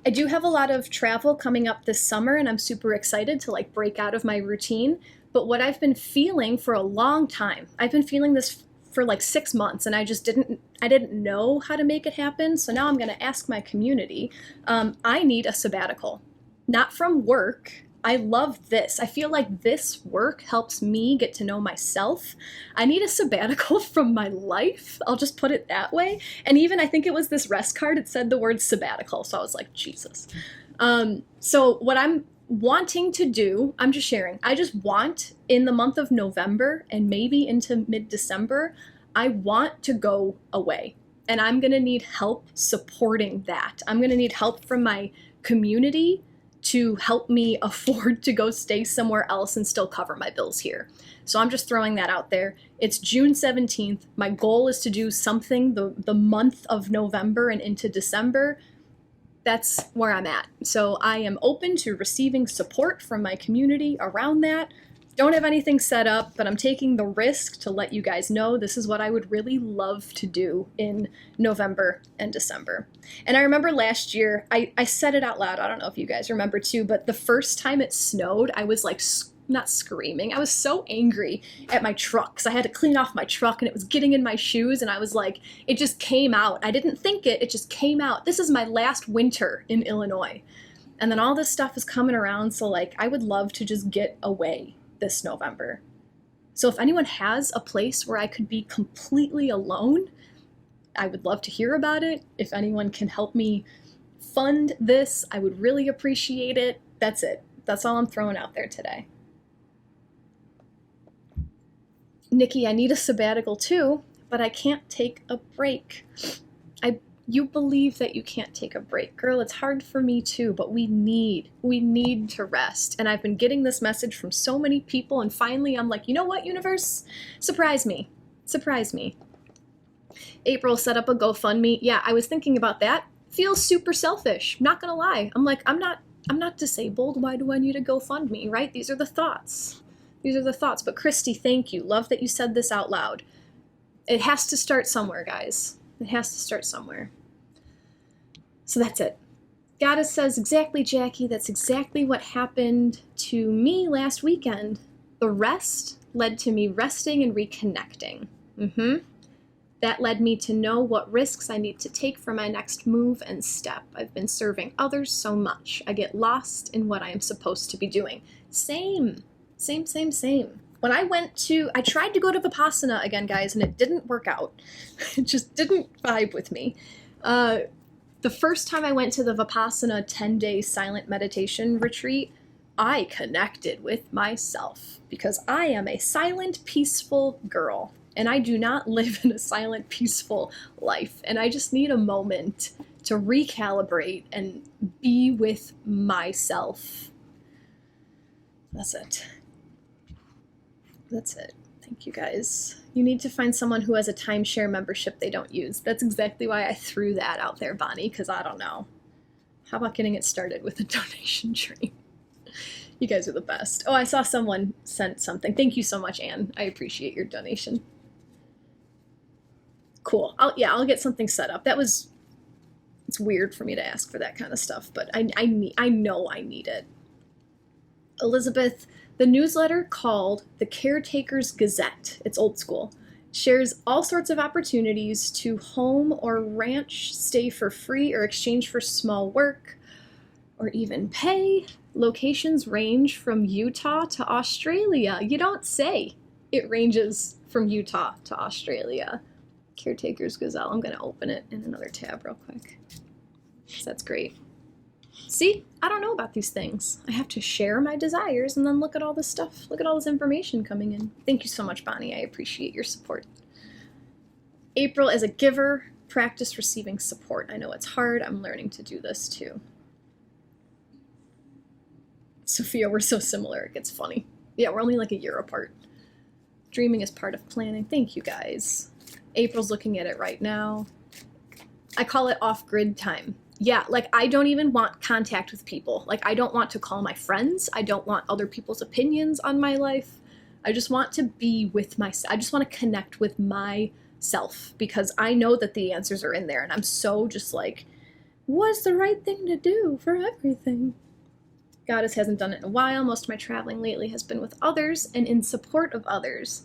I do have a lot of travel coming up this summer and I'm super excited to like break out of my routine. But what I've been feeling for a long time, I've been feeling this for like 6 months and I didn't know how to make it happen. So now I'm going to ask my community. I need a sabbatical, not from work. I love this. I feel like this work helps me get to know myself. I need a sabbatical from my life. I'll just put it that way. And even I think it was this rest card. It said the word sabbatical. So I was like, Jesus. So what I'm wanting to do, I'm just sharing. I just want in the month of November and maybe into mid-December, I want to go away. And I'm going to need help supporting that. I'm going to need help from my community to help me afford to go stay somewhere else and still cover my bills here. So I'm just throwing that out there. It's June 17th. My goal is to do something the month of November and into December. That's where I'm at. So I am open to receiving support from my community around that. Don't have anything set up, but I'm taking the risk to let you guys know this is what I would really love to do in November and December. And I remember last year, I said it out loud. I don't know if you guys remember too, but the first time it snowed, I was like, not screaming. I was so angry at my truck because I had to clean off my truck and it was getting in my shoes. And I was like, it just came out. I didn't think it just came out. This is my last winter in Illinois. And then all this stuff is coming around. So like, I would love to just get away this November. So if anyone has a place where I could be completely alone, I would love to hear about it. If anyone can help me fund this, I would really appreciate it. That's it. That's all I'm throwing out there today. Nikki, I need a sabbatical too, but I can't take a break. You believe that you can't take a break. Girl, it's hard for me too, but we need to rest. And I've been getting this message from so many people, and finally I'm like, you know what, universe? Surprise me. Surprise me. April set up a GoFundMe. Yeah, I was thinking about that. Feels super selfish. Not gonna lie. I'm like, I'm not disabled. Why do I need a GoFundMe, right? These are the thoughts. But Christy, thank you. Love that you said this out loud. It has to start somewhere, guys. It has to start somewhere. So that's it. Goddess says, exactly, Jackie. That's exactly what happened to me last weekend. The rest led to me resting and reconnecting. That led me to know what risks I need to take for my next move and step. I've been serving others so much. I get lost in what I am supposed to be doing. Same. When I tried to go to Vipassana again, guys, and it didn't work out. It just didn't vibe with me. The first time I went to the Vipassana 10-day silent meditation retreat, I connected with myself because I am a silent, peaceful girl, and I do not live in a silent, peaceful life, and I just need a moment to recalibrate and be with myself. That's it. Thank you, guys. You need to find someone who has a timeshare membership they don't use. That's exactly why I threw that out there, Bonnie, because I don't know. How about getting it started with a donation train? You guys are the best. Oh, I saw someone sent something. Thank you so much, Anne. I appreciate your donation. Cool. I'll get something set up. It's weird for me to ask for that kind of stuff, but I know I need it. Elizabeth, the newsletter called The Caretaker's Gazette, it's old school, shares all sorts of opportunities to home or ranch stay for free or exchange for small work or even pay. Locations range from Utah to Australia. You don't say. It ranges from Utah to Australia. Caretaker's Gazelle. I'm going to open it in another tab real quick. That's great. See, I don't know about these things. I have to share my desires and then look at all this stuff. Look at all this information coming in. Thank you so much, Bonnie. I appreciate your support. April, as a giver, practice receiving support. I know it's hard. I'm learning to do this too. Sophia, we're so similar. It gets funny. Yeah, we're only like a year apart. Dreaming is part of planning. Thank you, guys. April's looking at it right now. I call it off-grid time. Yeah, like I don't even want contact with people. Like I don't want to call my friends. I don't want other people's opinions on my life. I just want to be with myself. I just want to connect with myself because I know that the answers are in there. And I'm so just like, what's the right thing to do for everything? Goddess hasn't done it in a while. Most of my traveling lately has been with others and in support of others.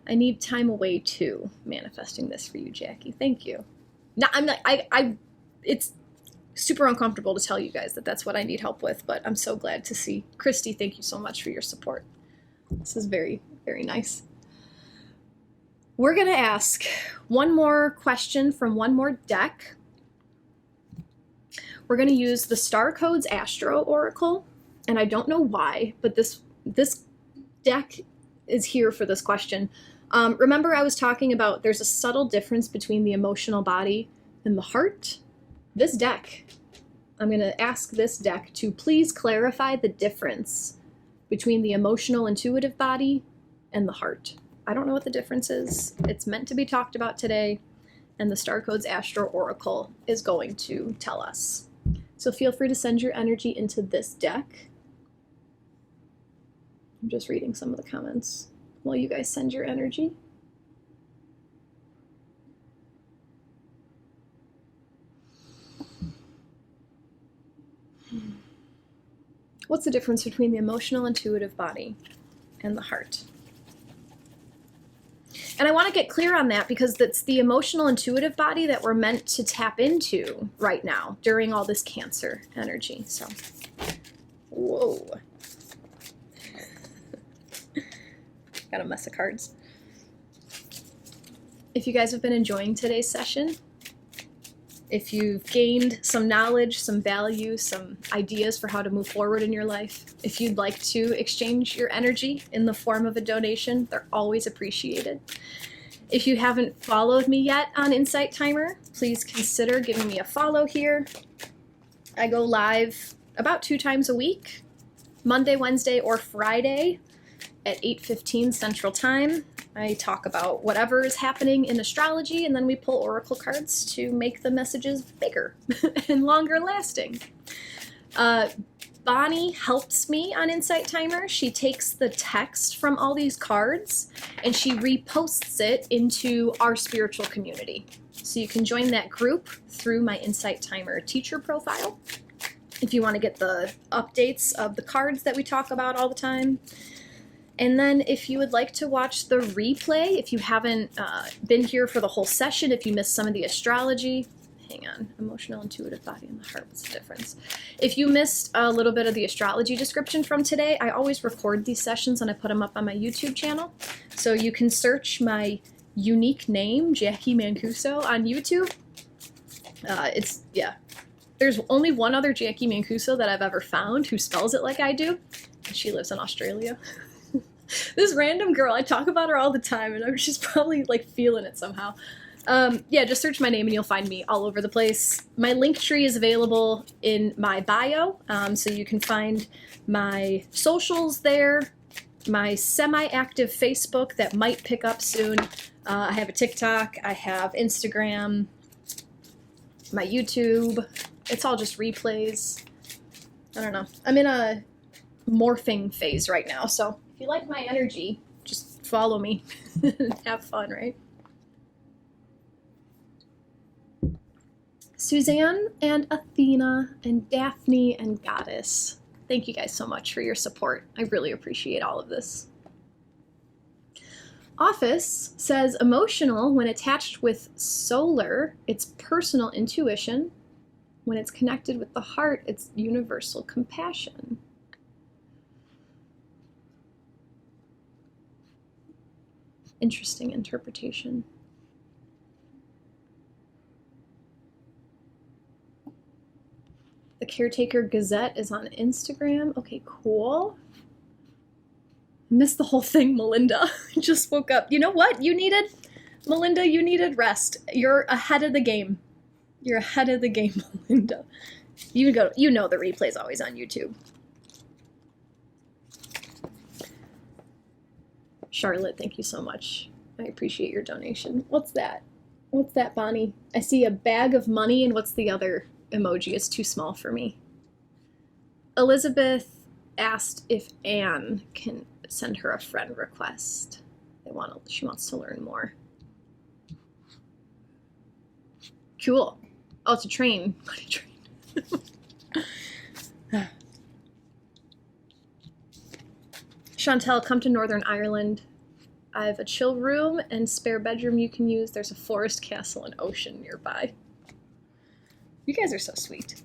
I need time away too. Manifesting this for you, Jackie. Thank you. No, I'm not, it's super uncomfortable to tell you guys that that's what I need help with, but I'm so glad to see. Christy, thank you so much for your support. This is very, very nice. We're going to ask one more question from one more deck. We're going to use the Star Codes Astro Oracle, and I don't know why, but this deck is here for this question. Remember I was talking about there's a subtle difference between the emotional body and the heart? This deck I'm going to ask this deck to please clarify the difference between the emotional intuitive body and the heart. I don't know what the difference is. It's meant to be talked about today, and the Star Codes Astro Oracle is going to tell us. So feel free to send your energy into this deck. I'm just reading some of the comments while you guys send your energy. What's the difference between the emotional intuitive body and the heart? And I want to get clear on that because it's the emotional intuitive body that we're meant to tap into right now during all this Cancer energy. So, whoa. Got a mess of cards. If you guys have been enjoying today's session, if you've gained some knowledge, some value, some ideas for how to move forward in your life, if you'd like to exchange your energy in the form of a donation, they're always appreciated. If you haven't followed me yet on Insight Timer, please consider giving me a follow here. I go live about 2 times a week, Monday, Wednesday, or Friday at 8:15 Central Time. I talk about whatever is happening in astrology, and then we pull oracle cards to make the messages bigger and longer lasting. Bonnie helps me on Insight Timer. She takes the text from all these cards and she reposts it into our spiritual community. So you can join that group through my Insight Timer teacher profile if you want to get the updates of the cards that we talk about all the time. And then if you would like to watch the replay, if you haven't been here for the whole session, if you missed some of the astrology, hang on, emotional, intuitive body, and the heart, what's the difference? If you missed a little bit of the astrology description from today, I always record these sessions and I put them up on my YouTube channel. So you can search my unique name, Jacqui Mancuso, on YouTube. There's only one other Jacqui Mancuso that I've ever found who spells it like I do. She lives in Australia. This random girl, I talk about her all the time, and she's probably like feeling it somehow. Just search my name and you'll find me all over the place. My link tree is available in my bio, so you can find my socials there, my semi-active Facebook that might pick up soon. I have a TikTok, I have Instagram, my YouTube. It's all just replays. I don't know. I'm in a morphing phase right now, so if you like my energy, just follow me. Have fun, right? Suzanne and Athena and Daphne and Goddess, thank you guys so much for your support. I really appreciate all of this. Office says emotional when attached with solar, it's personal intuition. When it's connected with the heart, it's universal compassion. Interesting interpretation. The Caretaker Gazette is on Instagram. Okay, cool. Missed the whole thing, Melinda. Just woke up. You know what? Melinda, you needed rest. You're ahead of the game. You're ahead of the game, Melinda. You know the replay's always on YouTube. Charlotte, thank you so much. I appreciate your donation. What's that? What's that, Bonnie? I see a bag of money, and what's the other emoji? It's too small for me. Elizabeth asked if Anne can send her a friend request. She wants to learn more. Cool. Oh, it's a train. What a train. Chantel, come to Northern Ireland. I have a chill room and spare bedroom you can use. There's a forest, castle, and ocean nearby. You guys are so sweet.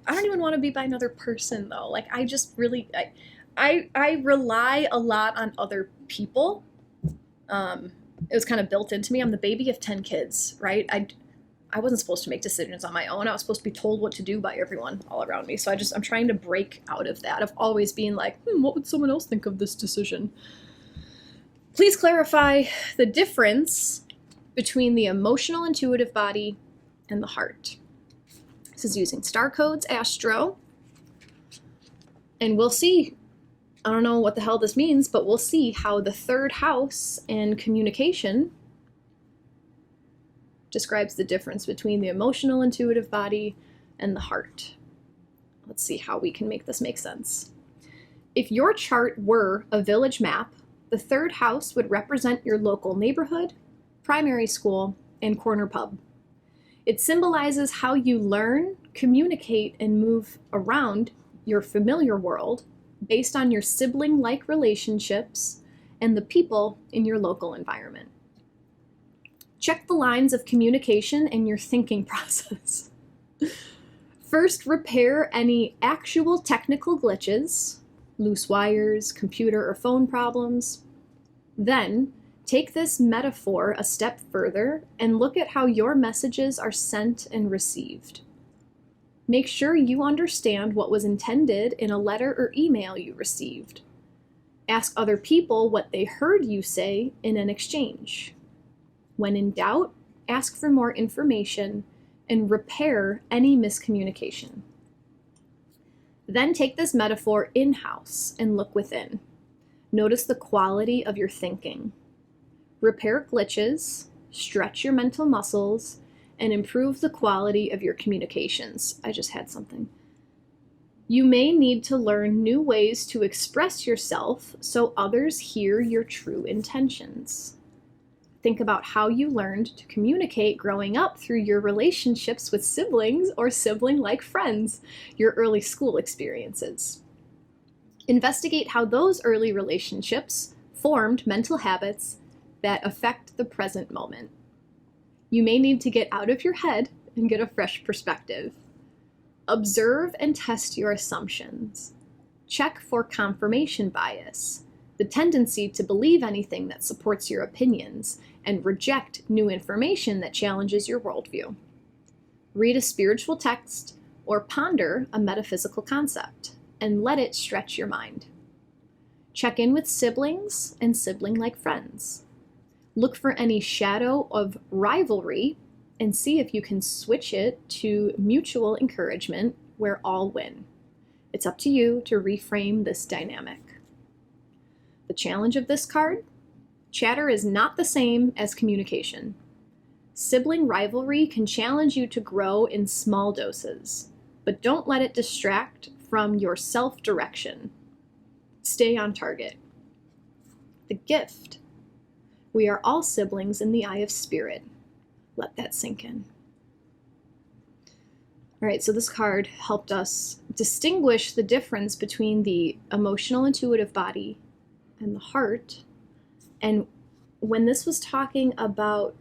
I don't even want to be by another person, though. Like, I just really, I rely a lot on other people. It was kind of built into me. I'm the baby of 10 kids, right? I wasn't supposed to make decisions on my own. I was supposed to be told what to do by everyone all around me. So I'm trying to break out of that, of always being like, what would someone else think of this decision? Please clarify the difference between the emotional intuitive body and the heart. This is using Star Codes Astro. And we'll see, I don't know what the hell this means, but we'll see how the third house and communication describes the difference between the emotional intuitive body and the heart. Let's see how we can make this make sense. If your chart were a village map, the third house would represent your local neighborhood, primary school, and corner pub. It symbolizes how you learn, communicate, and move around your familiar world based on your sibling-like relationships and the people in your local environment. Check the lines of communication in your thinking process. First, repair any actual technical glitches, loose wires, computer or phone problems. Then, take this metaphor a step further and look at how your messages are sent and received. Make sure you understand what was intended in a letter or email you received. Ask other people what they heard you say in an exchange. When in doubt, ask for more information and repair any miscommunication. Then take this metaphor in-house and look within. Notice the quality of your thinking. Repair glitches, stretch your mental muscles, and improve the quality of your communications. I just had something. You may need to learn new ways to express yourself so others hear your true intentions. Think about how you learned to communicate growing up through your relationships with siblings or sibling-like friends, your early school experiences. Investigate how those early relationships formed mental habits that affect the present moment. You may need to get out of your head and get a fresh perspective. Observe and test your assumptions. Check for confirmation bias, the tendency to believe anything that supports your opinions and reject new information that challenges your worldview. Read a spiritual text or ponder a metaphysical concept and let it stretch your mind. Check in with siblings and sibling-like friends. Look for any shadow of rivalry and see if you can switch it to mutual encouragement where all win. It's up to you to reframe this dynamic. The challenge of this card: chatter is not the same as communication. Sibling rivalry can challenge you to grow in small doses, but don't let it distract from your self-direction. Stay on target. The gift: we are all siblings in the eye of spirit. Let that sink in. All right, so this card helped us distinguish the difference between the emotional intuitive body and the heart. And when this was talking about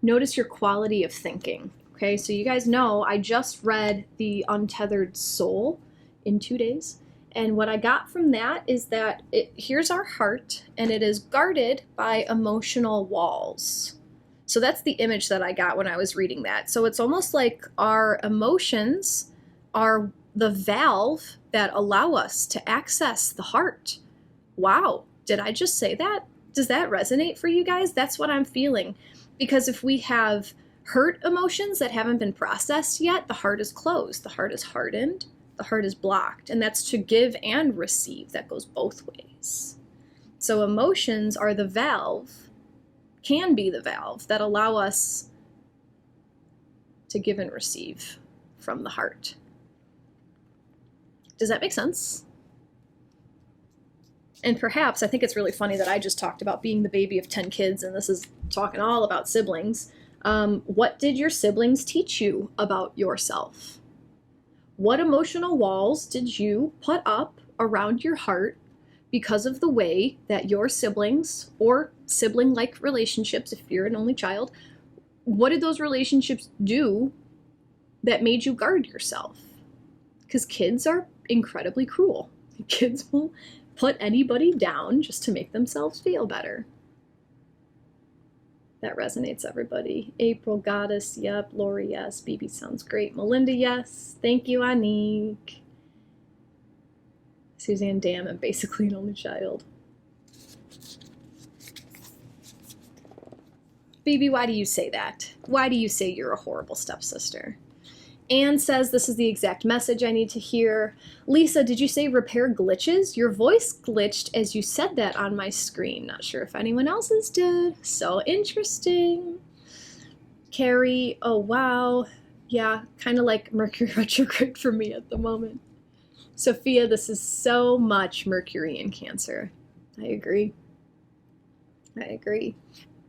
notice your quality of thinking. Okay, so you guys know I just read The Untethered Soul in 2 days. And what I got from that is that here's our heart, and it is guarded by emotional walls. So that's the image that I got when I was reading that. So it's almost like our emotions are the valve that allow us to access the heart. Wow, did I just say that? Does that resonate for you guys? That's what I'm feeling. Because if we have hurt emotions that haven't been processed yet, the heart is closed, the heart is hardened, the heart is blocked, and that's to give and receive. That goes both ways. So emotions are the valve, can be the valve that allow us to give and receive from the heart. Does that make sense? And perhaps, I think it's really funny that I just talked about being the baby of 10 kids, and this is talking all about siblings. What did your siblings teach you about yourself? What emotional walls did you put up around your heart because of the way that your siblings or sibling-like relationships, if you're an only child, what did those relationships do that made you guard yourself? Because kids are incredibly cruel. Kids will put anybody down just to make themselves feel better. That resonates, everybody. April, Goddess, yep. Lori, yes. BB sounds great. Melinda, yes. Thank you, Anique. Suzanne, damn, I'm basically an only child. Baby, why do you say that? Why do you say you're a horrible stepsister? Anne says this is the exact message I need to hear. Lisa, did you say repair glitches? Your voice glitched as you said that on my screen. Not sure if anyone else's did. So interesting. Carrie, oh wow. Yeah, kind of like Mercury retrograde for me at the moment. Sophia, this is so much Mercury in Cancer. I agree. I agree.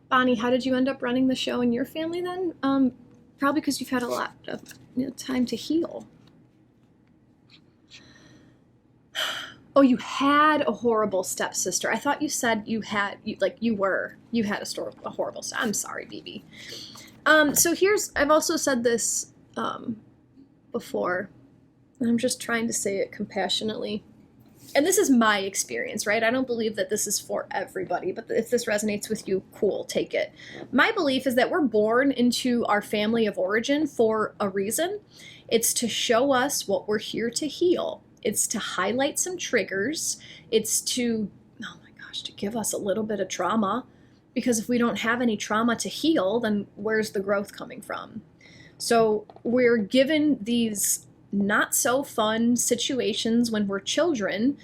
Bonnie, how did you end up running the show in your family then? Probably because you've had a lot of time to heal. Oh, you had a horrible stepsister. I thought you said you had, you had a horrible step. I'm sorry, BB. So I've also said this before, and I'm just trying to say it compassionately. And this is my experience, right? I don't believe that this is for everybody, but if this resonates with you, cool, take it. My belief is that we're born into our family of origin for a reason. It's to show us what we're here to heal. It's to highlight some triggers. It's to, oh my gosh, to give us a little bit of trauma. Because if we don't have any trauma to heal, then where's the growth coming from? So we're given these not so fun situations when we're children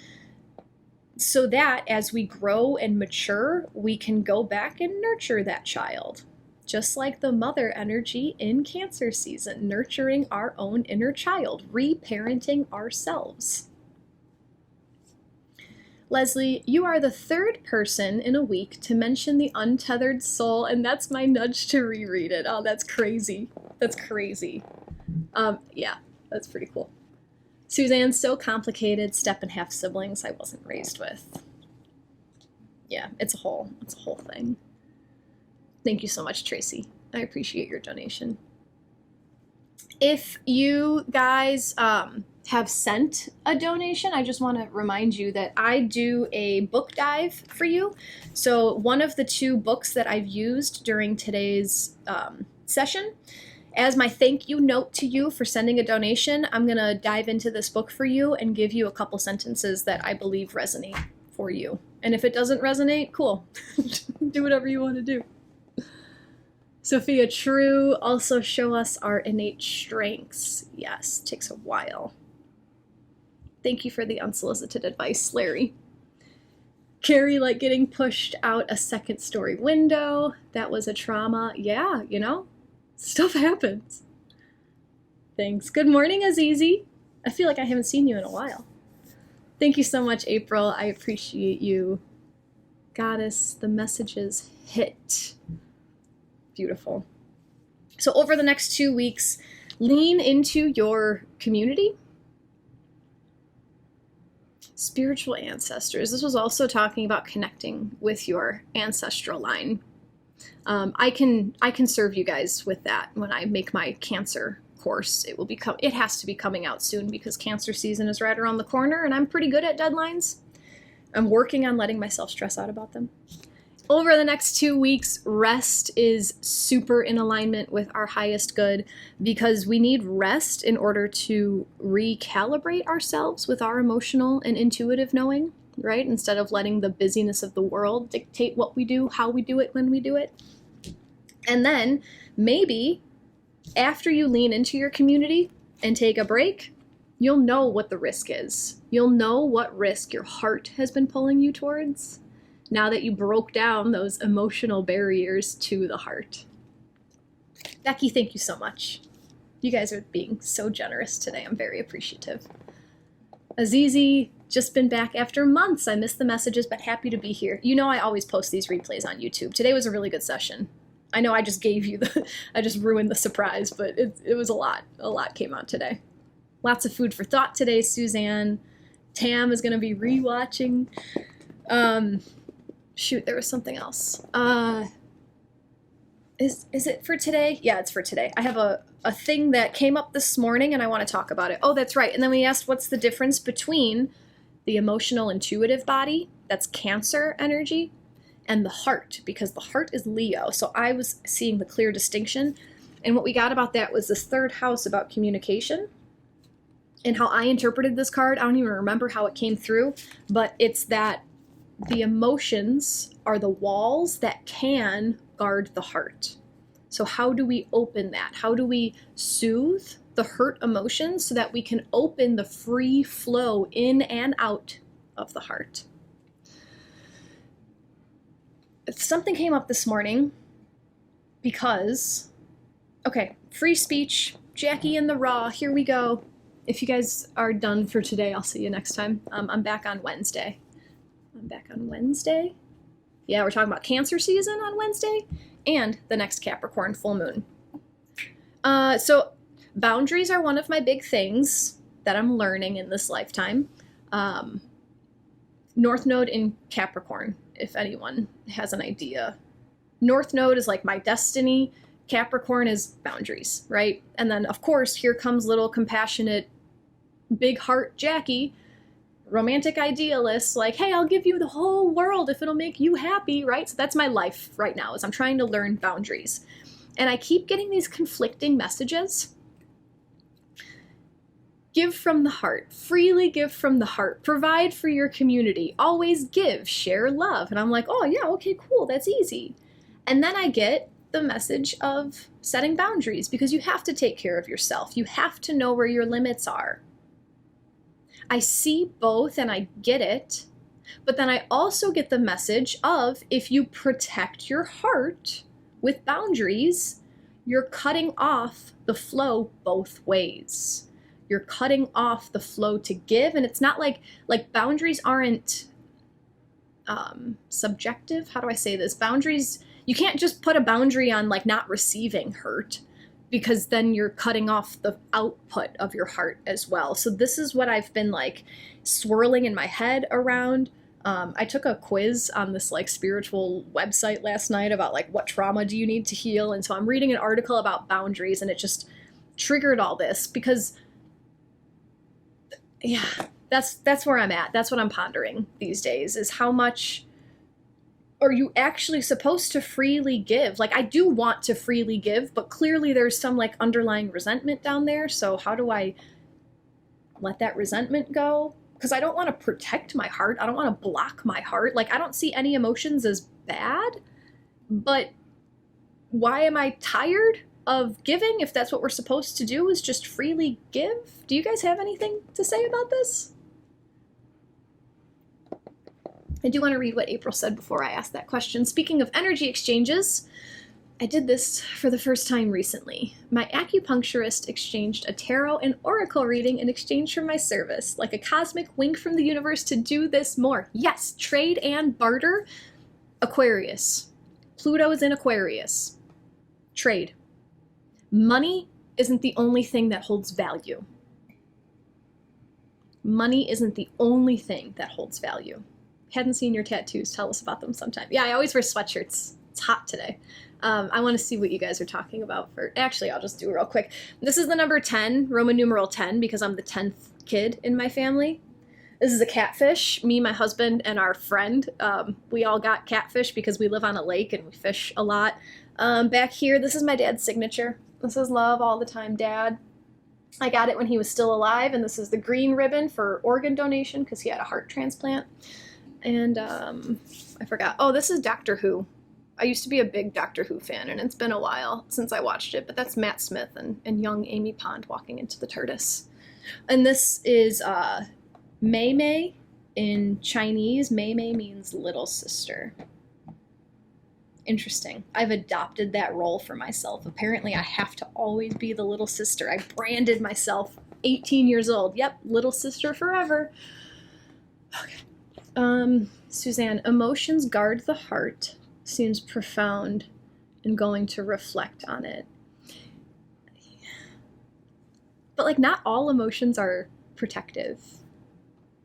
so that as we grow and mature, we can go back and nurture that child. Just like the mother energy in Cancer season, nurturing our own inner child, reparenting ourselves. Leslie, you are the third person in a week to mention the untethered soul, and that's my nudge to reread it. Oh, that's crazy. That's crazy. Yeah. That's pretty cool. Suzanne's so complicated, step and half siblings I wasn't raised with. Yeah, it's a whole thing. Thank you so much, Tracy. I appreciate your donation. If you guys have sent a donation, I just want to remind you that I do a book dive for you. So one of the 2 books that I've used during today's session, as my thank you note to you for sending a donation, I'm going to dive into this book for you and give you a couple sentences that I believe resonate for you. And if it doesn't resonate, cool. Do whatever you want to do. Sophia, true. Also show us our innate strengths. Yes, takes a while. Thank you for the unsolicited advice, Larry. Carrie, like getting pushed out a 2nd story window. That was a trauma. Yeah, stuff happens. Thanks. Good morning, Azizi. I feel like I haven't seen you in a while. Thank you so much, April. I appreciate you. Goddess, the messages hit. Beautiful. So over the next 2 weeks, lean into your community. Spiritual ancestors. This was also talking about connecting with your ancestral line. I can serve you guys with that when I make my Cancer course. It has to be coming out soon because Cancer season is right around the corner, and I'm pretty good at deadlines. I'm working on letting myself stress out about them. Over the next 2 weeks, rest is super in alignment with our highest good because we need rest in order to recalibrate ourselves with our emotional and intuitive knowing, right? Instead of letting the busyness of the world dictate what we do, how we do it, when we do it. And then maybe after you lean into your community and take a break, you'll know what the risk is. You'll know what risk your heart has been pulling you towards now that you broke down those emotional barriers to the heart. Becky, thank you so much. You guys are being so generous today. I'm very appreciative. Azizi, just been back after months. I missed the messages, but happy to be here. I always post these replays on YouTube. Today was a really good session. I know I just gave you I just ruined the surprise, but it was a lot. A lot came out today. Lots of food for thought today, Suzanne. Tam is going to be rewatching. Shoot, there was something else. Is it for today? Yeah, it's for today. I have a thing that came up this morning and I want to talk about it. Oh, that's right. And then we asked what's the difference between the emotional intuitive body, that's Cancer energy, and the heart, because the heart is Leo. So I was seeing the clear distinction. And what we got about that was this 3rd house about communication. And how I interpreted this card, I don't even remember how it came through, but it's that the emotions are the walls that can guard the heart. So how do we open that? How do we soothe the hurt emotions so that we can open the free flow in and out of the heart? Something came up this morning because, okay, free speech, Jacqui in the raw, here we go. If you guys are done for today, I'll see you next time. I'm back on Wednesday. Yeah, we're talking about Cancer season on Wednesday and the next Capricorn full moon. So boundaries are one of my big things that I'm learning in this lifetime. North Node in Capricorn, if anyone has an idea. North Node is like my destiny. Capricorn is boundaries, right? And then, of course, here comes little compassionate, big heart Jacqui, romantic idealist, like, hey, I'll give you the whole world if it'll make you happy, right? So that's my life right now, is I'm trying to learn boundaries. And I keep getting these conflicting messages. Give from the heart, freely give from the heart, provide for your community, always give, share love. And I'm like, oh yeah, okay, cool, that's easy. And then I get the message of setting boundaries, because you have to take care of yourself. You have to know where your limits are. I see both and I get it, but then I also get the message of, if you protect your heart with boundaries, you're cutting off the flow both ways. You're cutting off the flow to give, and it's not like boundaries aren't subjective. How do I say this? Boundaries, you can't just put a boundary on like not receiving hurt, because then you're cutting off the output of your heart as well. So this is what I've been like swirling in my head around. I took a quiz on this like spiritual website last night about like what trauma do you need to heal. And so I'm reading an article about boundaries, and it just triggered all this, because yeah, that's where I'm at. That's what I'm pondering these days, is how much are you actually supposed to freely give? Like, I do want to freely give, but clearly there's some like underlying resentment down there. So how do I let that resentment go? Because I don't want to protect my heart. I don't want to block my heart. Like, I don't see any emotions as bad, but why am I tired of giving if that's what we're supposed to do, is just freely give? Do you guys have anything to say about this? I do want to read what April said before I asked that question. Speaking of energy exchanges, I did this for the first time recently. My acupuncturist exchanged a tarot and oracle reading in exchange for my service, like a cosmic wink from the universe to do this more. Yes, trade and barter. Aquarius. Pluto is in Aquarius. Trade. Money isn't the only thing that holds value. Money isn't the only thing that holds value. Hadn't seen your tattoos. Tell us about them sometime. Yeah, I always wear sweatshirts. It's hot today. I want to see what you guys are talking about. Actually, I'll just do it real quick. This is the number 10, Roman numeral 10, because I'm the 10th kid in my family. This is a catfish. Me, my husband, and our friend. We all got catfish because we live on a lake and we fish a lot. Back here, this is my dad's signature. This is love all the time, Dad. I got it when he was still alive, and this is the green ribbon for organ donation because he had a heart transplant. And I forgot. Oh, this is Doctor Who. I used to be a big Doctor Who fan, and it's been a while since I watched it, but that's Matt Smith and young Amy Pond walking into the TARDIS. And this is Mei Mei in Chinese. Mei Mei means little sister. Interesting. I've adopted that role for myself. Apparently, I have to always be the little sister. I branded myself 18 years old. Yep, little sister forever. Okay. Suzanne, emotions guard the heart. Seems profound and going to reflect on it. But like, not all emotions are protective,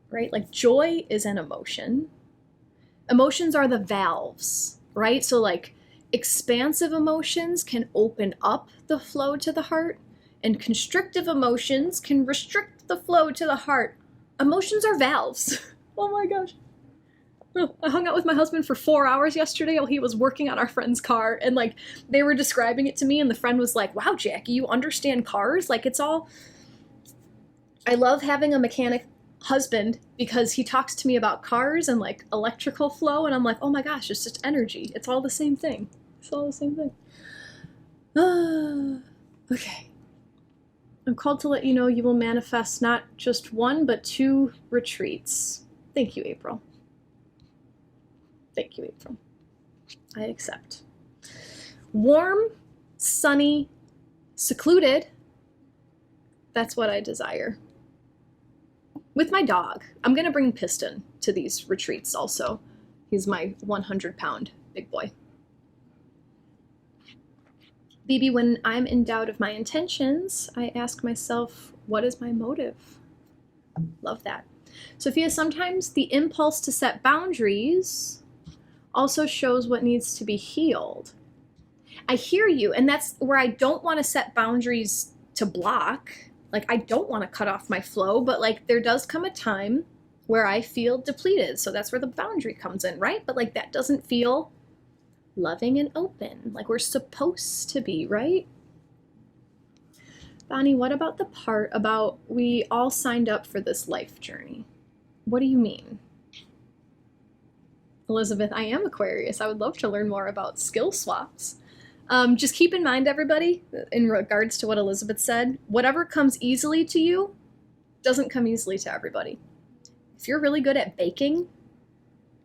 right? Like, joy is an emotion. Emotions are the valves, right? So like, expansive emotions can open up the flow to the heart, and constrictive emotions can restrict the flow to the heart. Emotions are valves. Oh my gosh. I hung out with my husband for 4 hours yesterday while he was working on our friend's car, and like, they were describing it to me, and the friend was like, wow, Jacqui, you understand cars? Like, it's all... I love having a mechanic husband because he talks to me about cars and like electrical flow, and I'm like, oh my gosh, it's just energy. It's all the same thing. It's all the same thing. Okay. I'm called to let you know you will manifest not just 1, but 2 retreats. Thank you, April. Thank you, April. I accept. Warm, sunny, secluded. That's what I desire. With my dog. I'm going to bring Piston to these retreats also. He's my 100-pound big boy. Bibi, when I'm in doubt of my intentions, I ask myself, what is my motive? Love that. Sophia, sometimes the impulse to set boundaries also shows what needs to be healed. I hear you, and that's where I don't want to set boundaries to block. Like, I don't want to cut off my flow, but like there does come a time where I feel depleted. So that's where the boundary comes in, right? But like that doesn't feel loving and open like we're supposed to be, right? Bonnie, what about the part about we all signed up for this life journey? What do you mean? Elizabeth, I am Aquarius. I would love to learn more about skill swaps. Just keep in mind, everybody, in regards to what Elizabeth said, whatever comes easily to you doesn't come easily to everybody. If you're really good at baking,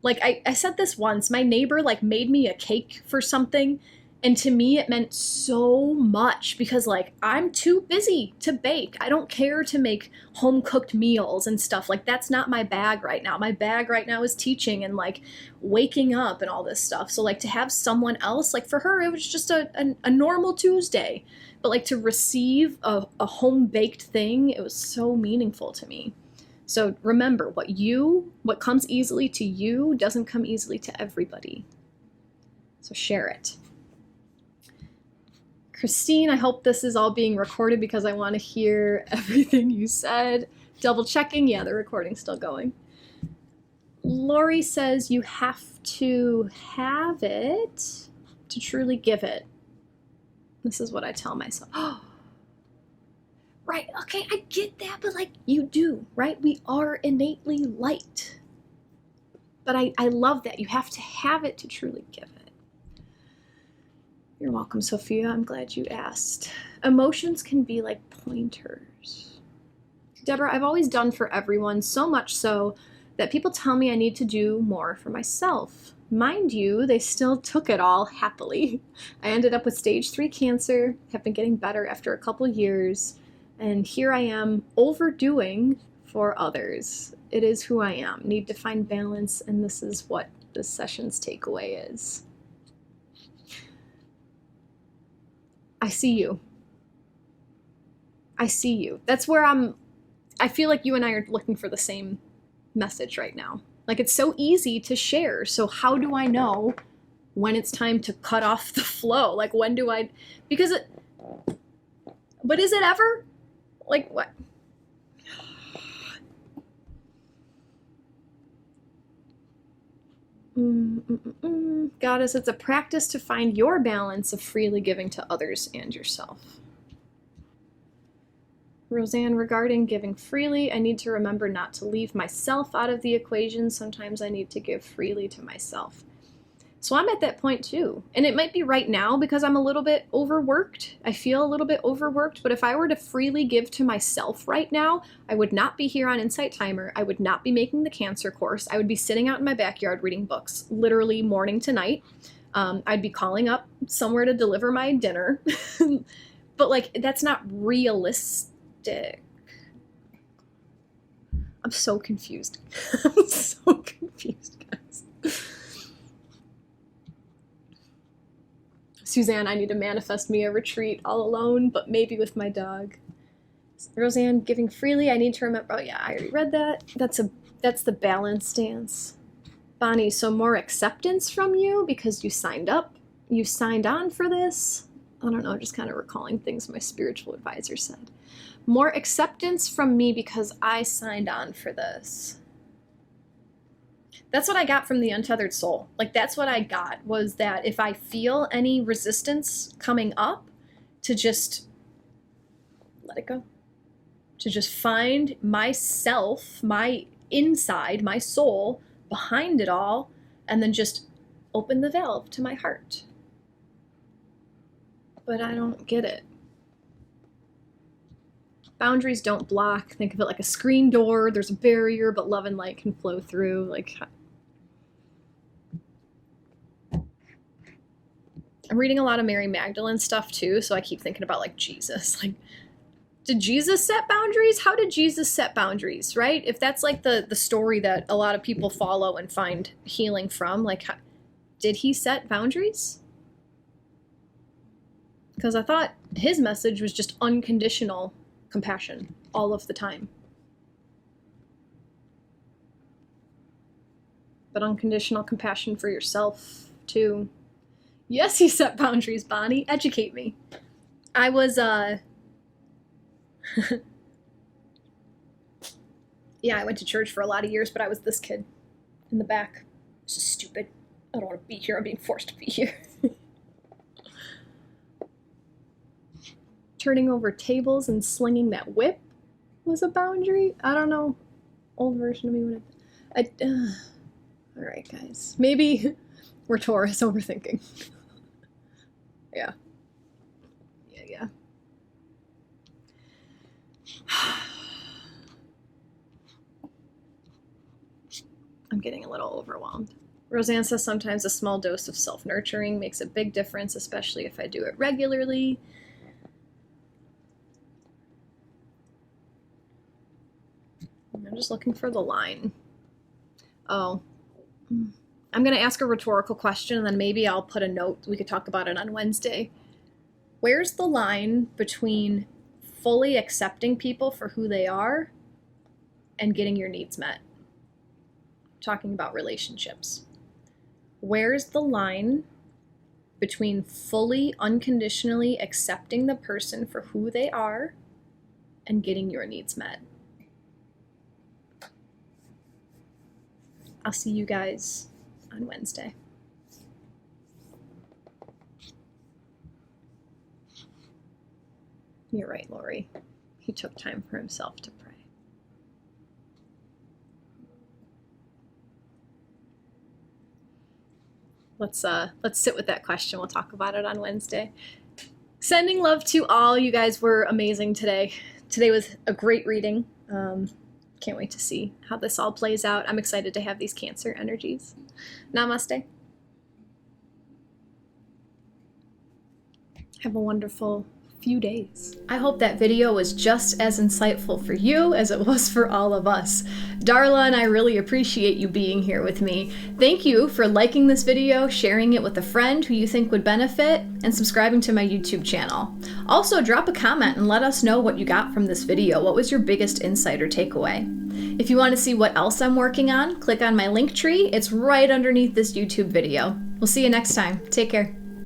like I said this once, my neighbor like made me a cake for something, and to me it meant so much because like I'm too busy to bake. I don't care to make home cooked meals and stuff. Like that's not my bag right now. My bag right now is teaching and like waking up and all this stuff. So like to have someone else, like for her it was just a normal Tuesday, but like to receive a home baked thing, it was so meaningful to me. So remember, what comes easily to you doesn't come easily to everybody. So share it. Christine, I hope this is all being recorded because I want to hear everything you said. Double checking. Yeah, the recording's still going. Lori says you have to have it to truly give it. This is what I tell myself. Oh, right, okay, I get that, but like you do, right? We are innately light. But I love that. You have to have it to truly give it. You're welcome, Sophia. I'm glad you asked. Emotions can be like pointers. Deborah, I've always done for everyone, so much so that people tell me I need to do more for myself. Mind you, they still took it all happily. I ended up with stage 3 cancer, have been getting better after a couple years, and here I am overdoing for others. It is who I am. Need to find balance, and this is what this session's takeaway is. I see you. I see you. That's where I feel like you and I are looking for the same message right now. Like it's so easy to share. So how do I know when it's time to cut off the flow? Like when do I, because it, but is it ever? Like what? Goddess, it's a practice to find your balance of freely giving to others and yourself. Roseanne, regarding giving freely, I need to remember not to leave myself out of the equation. Sometimes I need to give freely to myself. So I'm at that point too. And it might be right now because I'm a little bit overworked. I feel a little bit overworked, but if I were to freely give to myself right now, I would not be here on Insight Timer. I would not be making the cancer course. I would be sitting out in my backyard reading books, literally morning to night. I'd be calling up somewhere to deliver my dinner. But like, that's not realistic. I'm so confused. I'm so confused, guys. Suzanne, I need to manifest me a retreat all alone, but maybe with my dog. Roseanne, giving freely, I need to remember, oh yeah, I already read that. That's the balance dance. Bonnie, so more acceptance from you because you signed up, you signed on for this. I don't know, just kind of recalling things my spiritual advisor said. More acceptance from me because I signed on for this. That's what I got from the Untethered Soul. Like that's what I got, was that if I feel any resistance coming up, to just let it go. To just find myself, my inside, my soul behind it all, and then just open the valve to my heart. but I don't get it. Boundaries don't block. Think of it like a screen door. There's a barrier, but love and light can flow through. Like, I'm reading a lot of Mary Magdalene stuff too, so I keep thinking about like Jesus. Like, did Jesus set boundaries? How did Jesus set boundaries, right? If that's like the story that a lot of people follow and find healing from, like, did he set boundaries? Because I thought his message was just unconditional compassion all of the time. But unconditional compassion for yourself too. Yes, he set boundaries, Bonnie. Educate me. I was, yeah, I went to church for a lot of years, but I was this kid in the back. This is stupid. I don't want to be here. I'm being forced to be here. Turning over tables and slinging that whip was a boundary. I don't know. Old version of me would have... all right, guys. Maybe we're Taurus overthinking. Yeah. Yeah. I'm getting a little overwhelmed. Roseanne says sometimes a small dose of self-nurturing makes a big difference, especially if I do it regularly. I'm just looking for the line. Oh. I'm going to ask a rhetorical question, and then maybe I'll put a note. We could talk about it on Wednesday. Where's the line between fully accepting people for who they are and getting your needs met? I'm talking about relationships. Where's the line between fully, unconditionally accepting the person for who they are and getting your needs met? I'll see you guys on Wednesday. You're right, Lori. He took time for himself to pray. Let's sit with that question. We'll talk about it on Wednesday. Sending love to all. You guys were amazing today. Today was a great reading. Can't wait to see how this all plays out. I'm excited to have these Cancer energies. Namaste. Have a wonderful few days. I hope that video was just as insightful for you as it was for all of us. Darla and I really appreciate you being here with me. Thank you for liking this video, sharing it with a friend who you think would benefit, and subscribing to my YouTube channel. Also, drop a comment and let us know what you got from this video. What was your biggest insight or takeaway? If you want to see what else I'm working on, click on my link tree. It's right underneath this YouTube video. We'll see you next time. Take care.